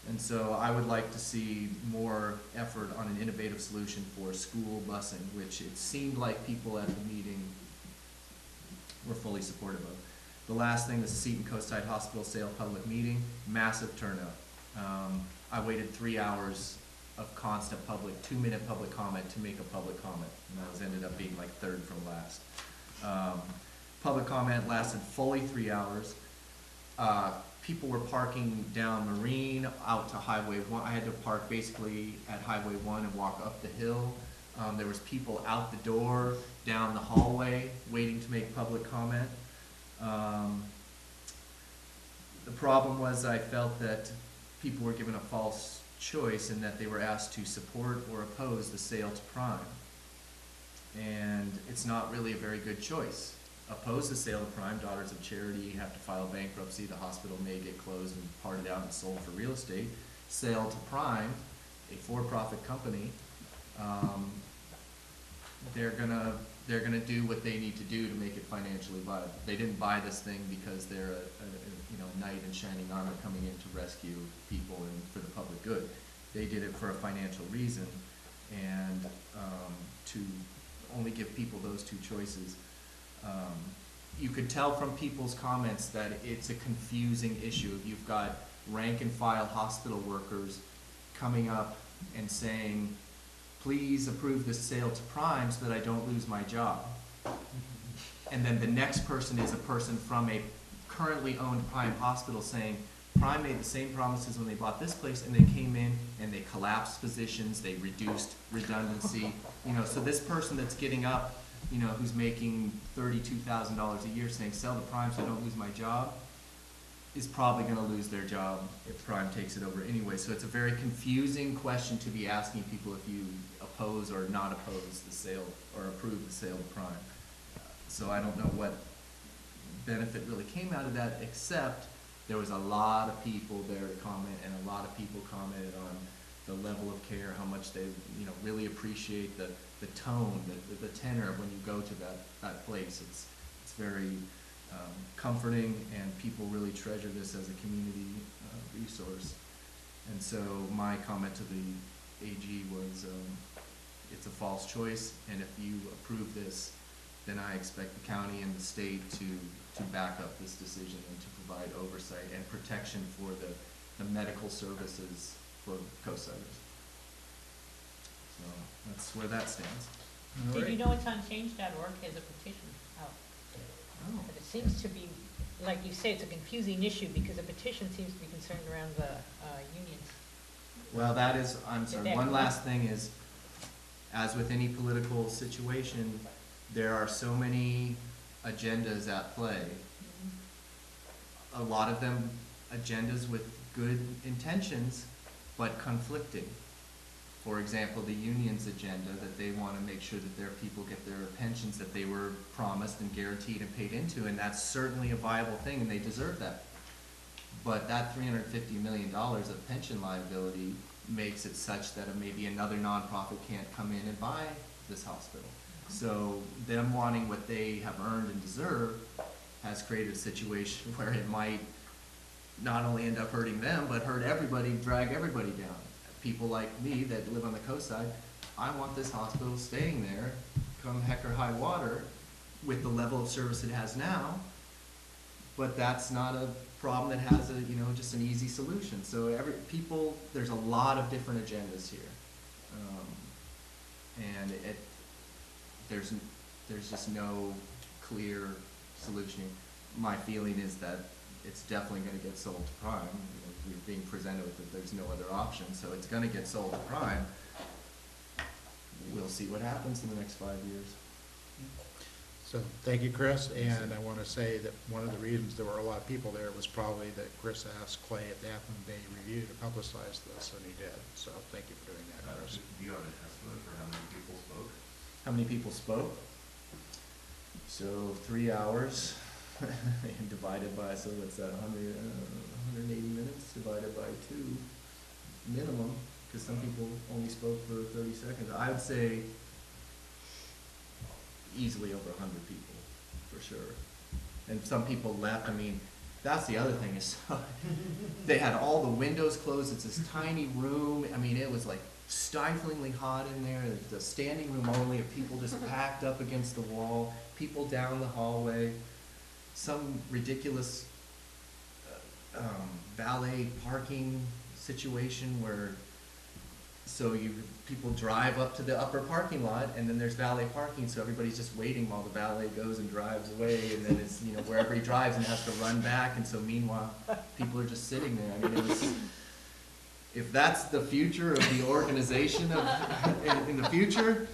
Speaker 18: And so I would like to see more effort on an innovative solution for school busing, which it seemed like people at the meeting were fully supportive of. The last thing was the Seton Coastside Hospital sale public meeting, massive turnout. I waited 3 hours of constant 2-minute public comment to make a public comment, and that ended up being third from last. Public comment lasted fully 3 hours. People were parking down Marine out to Highway 1. I had to park basically at Highway 1 and walk up the hill. There was people out the door, down the hallway, waiting to make public comment. The problem was I felt that people were given a false choice in that they were asked to support or oppose the sale to Prime. And it's not really a very good choice. Oppose the sale of Prime, Daughters of Charity have to file bankruptcy, the hospital may get closed and parted out and sold for real estate. Sale to Prime, a for-profit company, they're gonna do what they need to do to make it financially viable. They didn't buy this thing because they're a knight in shining armor coming in to rescue people and for the public good. They did it for a financial reason, and to only give people those two choices. You could tell from people's comments that it's a confusing issue. You've got rank and file hospital workers coming up and saying, please approve this sale to Prime so that I don't lose my job. And then the next person is a person from a currently owned Prime hospital saying, Prime made the same promises when they bought this place, and they came in and they collapsed positions, they reduced redundancy. So this person that's getting up, who's making $32,000 a year saying sell to Prime so I don't lose my job, is probably gonna lose their job if Prime takes it over anyway. So it's a very confusing question to be asking people if you oppose or not oppose the sale, or approve the sale of Prime. So I don't know what benefit really came out of that, except there was a lot of people there to comment, and a lot of people commented on the level of care, how much they, really appreciate the tone, the tenor of when you go to that place. It's very comforting, and people really treasure this as a community resource. And so my comment to the AG was, it's a false choice, and if you approve this, then I expect the county and the state to back up this decision and to provide oversight and protection for the medical services for coastsiders. So that's where that stands.
Speaker 4: Did you know it's on change.org has a petition out?
Speaker 18: Oh.
Speaker 4: But it seems to be, like you say, it's a confusing issue because a petition seems to be concerned around the unions.
Speaker 18: Well, that is, I'm sorry,
Speaker 4: Did that
Speaker 18: one
Speaker 4: come
Speaker 18: last
Speaker 4: up?
Speaker 18: thing is, as with any political situation, there are so many agendas at play. A lot of them agendas with good intentions, but conflicting. For example, the union's agenda, that they want to make sure that their people get their pensions that they were promised and guaranteed and paid into, and that's certainly a viable thing, and they deserve that. But that $350 million of pension liability makes it such that maybe another nonprofit can't come in and buy this hospital. So them wanting what they have earned and deserve has created a situation where it might not only end up hurting them, but hurt everybody, drag everybody down. People like me that live on the coast side, I want this hospital staying there, come heck or high water, with the level of service it has now, but that's not a problem that has just an easy solution. So there's a lot of different agendas here. And there's just no clear solution. My feeling is that it's definitely gonna get sold to Prime. We're being presented with that there's no other option, so it's gonna get sold to Prime. We'll see what happens in the next 5 years.
Speaker 1: So, thank you, Chris, and I want to say that one of the reasons there were a lot of people there was probably that Chris asked Clay at the Athens Bay Review to publicize this, and he did. So, thank you for doing that, Chris.
Speaker 19: Do you have an estimate for how many people spoke?
Speaker 18: How many people spoke? So 3 hours divided by, so what's that, 180 minutes divided by 2 minimum, because some people only spoke for 30 seconds. I would say easily over 100 people, for sure. And some people left. I mean, that's the other thing is they had all the windows closed. It's this tiny room. I mean, it was like stiflingly hot in there. The standing room only of people just packed up against the wall, people down the hallway, some ridiculous valet parking situation where people drive up to the upper parking lot, and then there's valet parking, so everybody's just waiting while the valet goes and drives away, and then it's wherever he drives and has to run back, and so meanwhile people are just sitting there. I mean, if that's the future of the organization in the future,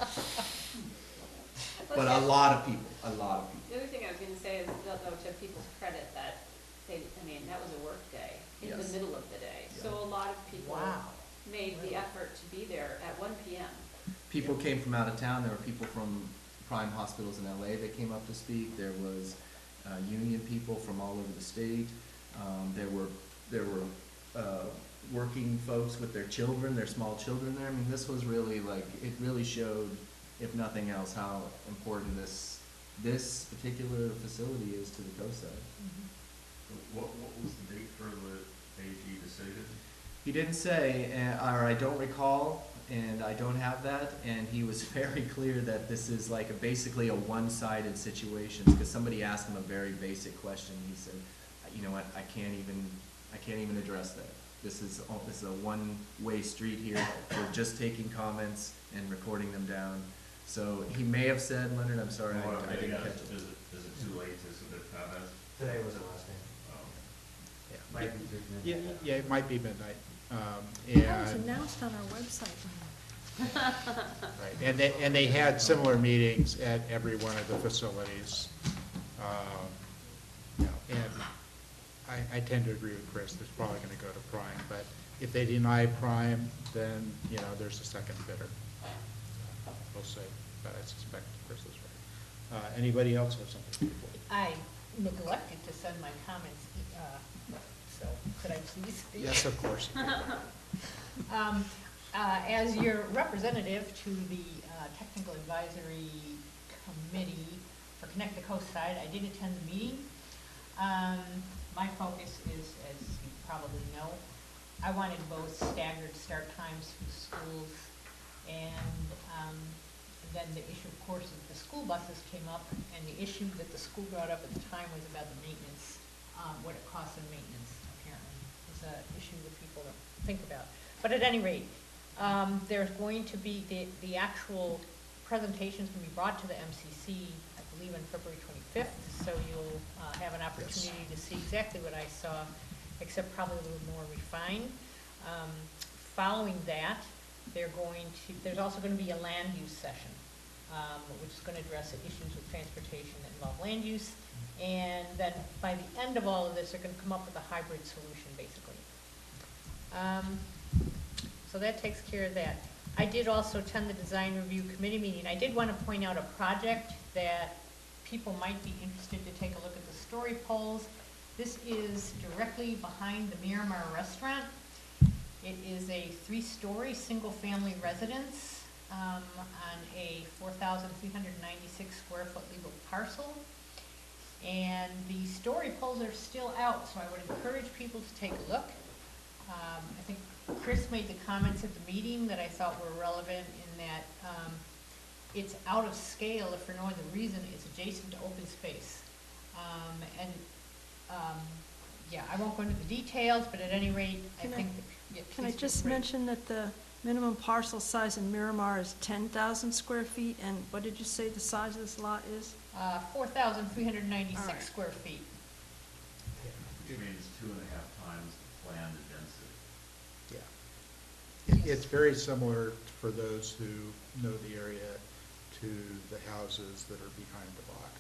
Speaker 18: but a lot of people.
Speaker 15: The other thing I was gonna say is, though, to people's credit, that that was a work day, in the
Speaker 18: Yes.
Speaker 15: middle of the day.
Speaker 18: Yeah.
Speaker 15: So a lot of people made the effort to be there at 1 p.m.
Speaker 18: People came from out of town. There were people from Prime hospitals in LA that came up to speak. There was union people from all over the state. There were working folks with their children, their small children there. I mean, this was really it really showed, if nothing else, how important this particular facility is to the coast side.
Speaker 19: What was the date for the AG decision?
Speaker 18: He didn't say, or I don't recall, and I don't have that, and he was very clear that this is basically a one-sided situation, because somebody asked him a very basic question. He said, you know what, I can't even address that. This is a one-way street here. We're just taking comments and recording them down. So he may have said, Leonard, I'm sorry, I didn't catch it.
Speaker 19: Is it too late to submit comments?
Speaker 20: Today was the last day.
Speaker 1: Yeah, it might be midnight.
Speaker 2: That was announced on our website.
Speaker 1: Right, and they had similar meetings at every one of the facilities. And I tend to agree with Chris, there's probably gonna go to prime, but if they deny prime, then, you know, there's a second bidder. We'll see, but I suspect Chris is right. Anybody else have something?
Speaker 4: I neglected to send my comments, so could I please?
Speaker 1: Yes, of course.
Speaker 4: As your representative to the Technical Advisory Committee for Connect the Coast Side, I did attend the meeting. My focus is, as you probably know, I wanted both staggered start times for schools, and then the issue, of course, of the school buses came up, and the issue that the school brought up at the time was about the maintenance, what it costs in maintenance, apparently, is an issue that people don't think about. But at any rate, there's going to be, the actual presentation's going to be brought to the MCC, I believe on February 25th, so you'll have an opportunity to see exactly what I saw, except probably a little more refined. Following that, there's also going to be a land use session, which is going to address the issues with transportation that involve land use. And then by the end of all of this, they're going to come up with a hybrid solution, basically. So that takes care of that. I did also attend the design review committee meeting. I did want to point out a project that people might be interested to take a look at the story poles. This is directly behind the Miramar restaurant. It is a 3-story single-family residence on a 4,396 square foot legal parcel. And the story poles are still out, so I would encourage people to take a look. I think Chris made the comments at the meeting that I thought were relevant in that it's out of scale, if for no other reason, it's adjacent to open space. Yeah, I won't go into the details, but at any rate, I think that, yeah,
Speaker 2: Can I
Speaker 4: please
Speaker 2: just
Speaker 4: feel free.
Speaker 2: mention that the minimum parcel size in Miramar is 10,000 square feet, and what did you say the size of this lot is?
Speaker 4: 4,396
Speaker 2: All right.
Speaker 4: square feet.
Speaker 19: Which means 2.5 times the planned density.
Speaker 1: Yeah. It's very similar for those who know the area to the houses that are behind the block,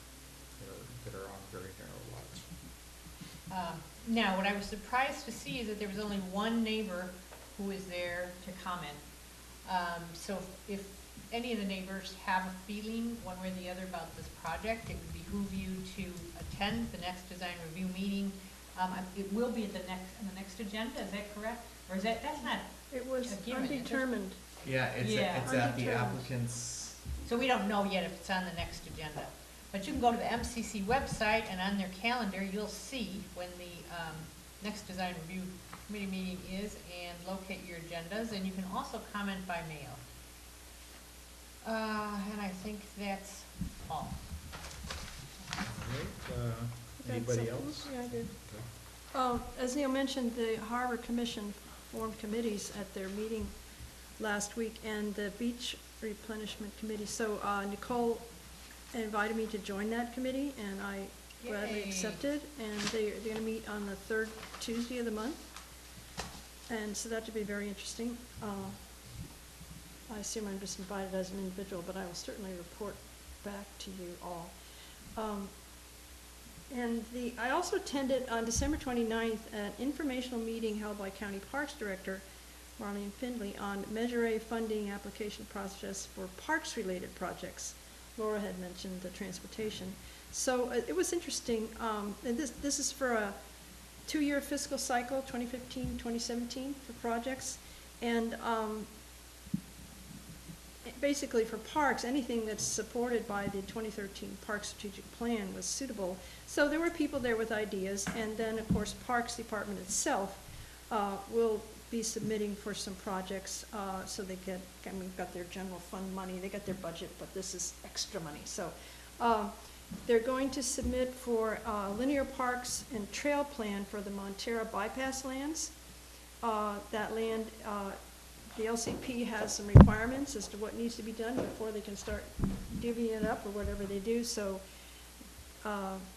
Speaker 1: that are on very narrow lots.
Speaker 4: Now, what I was surprised to see is that there was only one neighbor who was there to comment. So if any of the neighbors have a feeling one way or the other about this project, it would behoove you to attend the next design review meeting. It will be at on the next agenda, is that correct? Or is that's not
Speaker 2: It was
Speaker 4: a given, is it?
Speaker 2: undetermined.
Speaker 7: Yeah, it's at the
Speaker 2: Undetermined.
Speaker 7: applicant's.
Speaker 4: So we don't know yet if it's on the next agenda. But you can go to the MCC website, and on their calendar, you'll see when the next design review committee meeting is, and locate your agendas, and you can also comment by mail. And I think that's all.
Speaker 1: All right,
Speaker 2: Got
Speaker 1: anybody
Speaker 2: something?
Speaker 1: else?
Speaker 2: Yeah, I did.
Speaker 1: Okay.
Speaker 2: As Neil mentioned, the Harbor Commission formed committees at their meeting last week, and the Beach Replenishment Committee. So Nicole invited me to join that committee, and I gladly
Speaker 4: Yay.
Speaker 2: accepted. And they're going to meet on the 3rd Tuesday of the month, and so that should be very interesting. I assume I'm just invited as an individual, but I will certainly report back to you all. I also attended on December 29th an informational meeting held by County Parks Director Marlene Findley on Measure A funding application process for parks-related projects. Laura had mentioned the transportation. So it was interesting, and this is for a 2-year fiscal cycle, 2015, 2017, for projects. And basically for parks, anything that's supported by the 2013 Park Strategic Plan was suitable. So there were people there with ideas, and then of course Parks Department itself will be submitting for some projects, so they get, and we've got their general fund money, they got their budget, but this is extra money. So they're going to submit for linear parks and trail plan for the Montera bypass lands. That land, the LCP has some requirements as to what needs to be done before they can start divvying it up or whatever they do. So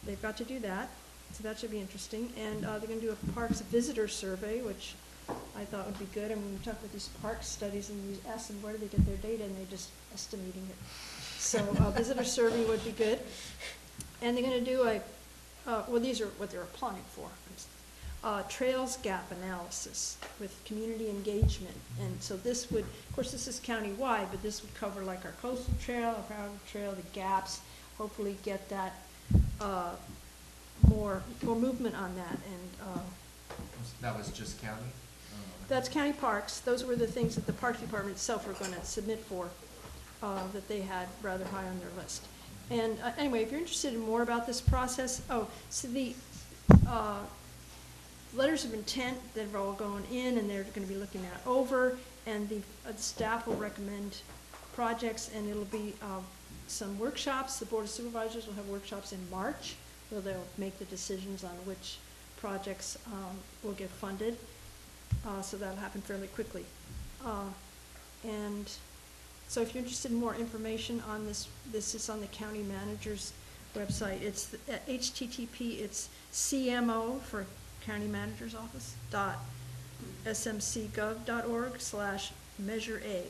Speaker 2: they've got to do that. So that should be interesting. And they're going to do a parks visitor survey, which I thought would be good. I mean, we talk with these park studies and you ask them where do they get their data, and they're just estimating it. So a visitor survey would be good. And they're going to do well, these are what they're applying for. trails gap analysis with community engagement. And so this would, of course, this is countywide, but this would cover like our coastal trail, our private trail, the gaps, hopefully get that, more movement on that. And
Speaker 7: That was just county?
Speaker 2: that's county parks. Those were the things that the Parks Department itself were gonna submit for, that they had rather high on their list. And anyway, if you're interested in more about this process, so the letters of intent that are all going in, and they're gonna be looking that over, and the staff will recommend projects, and it'll be some workshops. The Board of Supervisors will have workshops in March, where they'll make the decisions on which projects will get funded. So that'll happen fairly quickly. And so if you're interested in more information on this, this is on the county manager's website. It's HTTP, it's CMO for county manager's office, smcgov.org/measure A.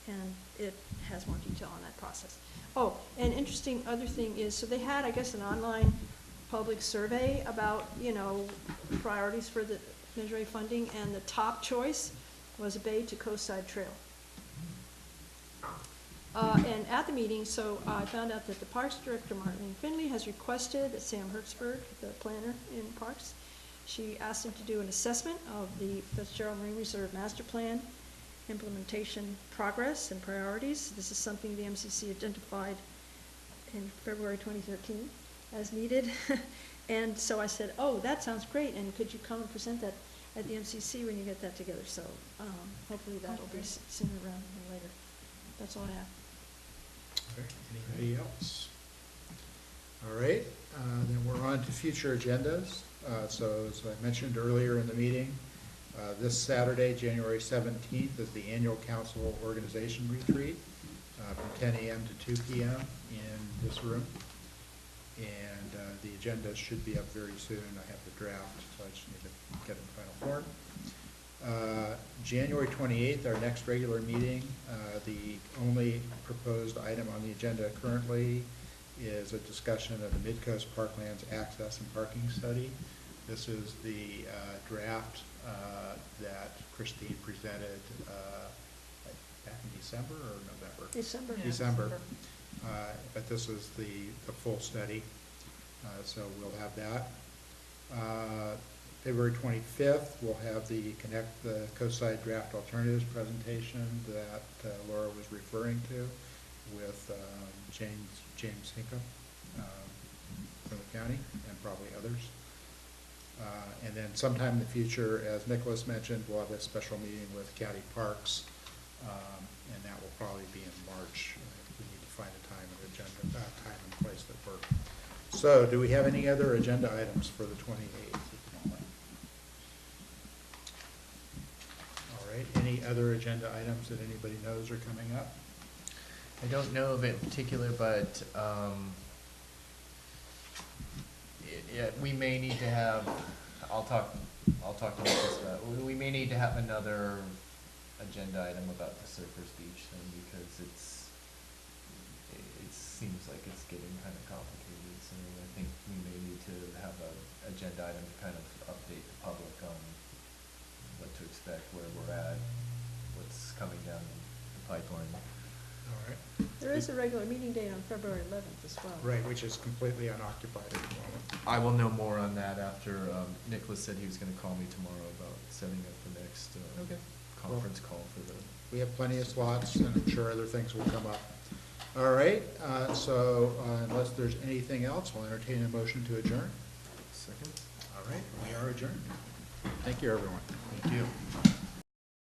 Speaker 2: And it has more detail on that process. Oh, an interesting other thing is, so they had, I guess, an online public survey about, priorities for the Measure A funding, and the top choice was a Bay to Coastside Trail. And at the meeting, so I found out that the Parks Director, Marlene Finley, has requested that Sam Hertzberg, the planner in Parks, she asked him to do an assessment of the Fitzgerald Marine Reserve Master Plan implementation progress and priorities. This is something the MCC identified in February 2013 as needed. And so I said, oh, that sounds great, and could you come and present that at the MCC when you get that together? So hopefully that'll be sooner rather than later. That's all I have.
Speaker 1: Okay. Anybody else? All right, then we're on to future agendas. So as I mentioned earlier in the meeting, this Saturday, January 17th, is the annual council organization retreat from 10 a.m. to 2 p.m. in this room. And the agenda should be up very soon. I have the draft, so I just need to get it in final form. January 28th, our next regular meeting, the only proposed item on the agenda currently is a discussion of the Midcoast Parklands Access and Parking Study. This is the draft that Christine presented back in December or November?
Speaker 2: December. Yeah,
Speaker 1: December. But this is the full study, so we'll have that. February 25th, we'll have the Connect the Coastside Draft Alternatives presentation that Laura was referring to with James Hincomb from the county and probably others. And then sometime in the future, as Nicholas mentioned, we'll have a special meeting with County Parks, and that will probably be in March. We need to find a time and place that work. So, do we have any other agenda items for the 28th at the moment? All right, any other agenda items that anybody knows are coming up?
Speaker 7: I don't know of it in particular, but we may need to have, I'll talk to Lucas about, we may need to have another agenda item about the Surfers Beach thing, because it seems like it's getting kind of complicated, so I think we may need to have an agenda item to kind of update the public on what to expect, where we're at, what's coming down the pipeline.
Speaker 1: All right.
Speaker 2: There is a regular meeting date on February 11th as well.
Speaker 1: Right, which is completely unoccupied at the moment.
Speaker 7: I will know more on that after Nicholas said he was going to call me tomorrow about setting up the next conference call for the...
Speaker 1: We have plenty of slots, and I'm sure other things will come up. All right, so unless there's anything else, I'll entertain a motion to adjourn.
Speaker 7: Second.
Speaker 1: All right, we are adjourned. Thank you, everyone.
Speaker 7: Thank you.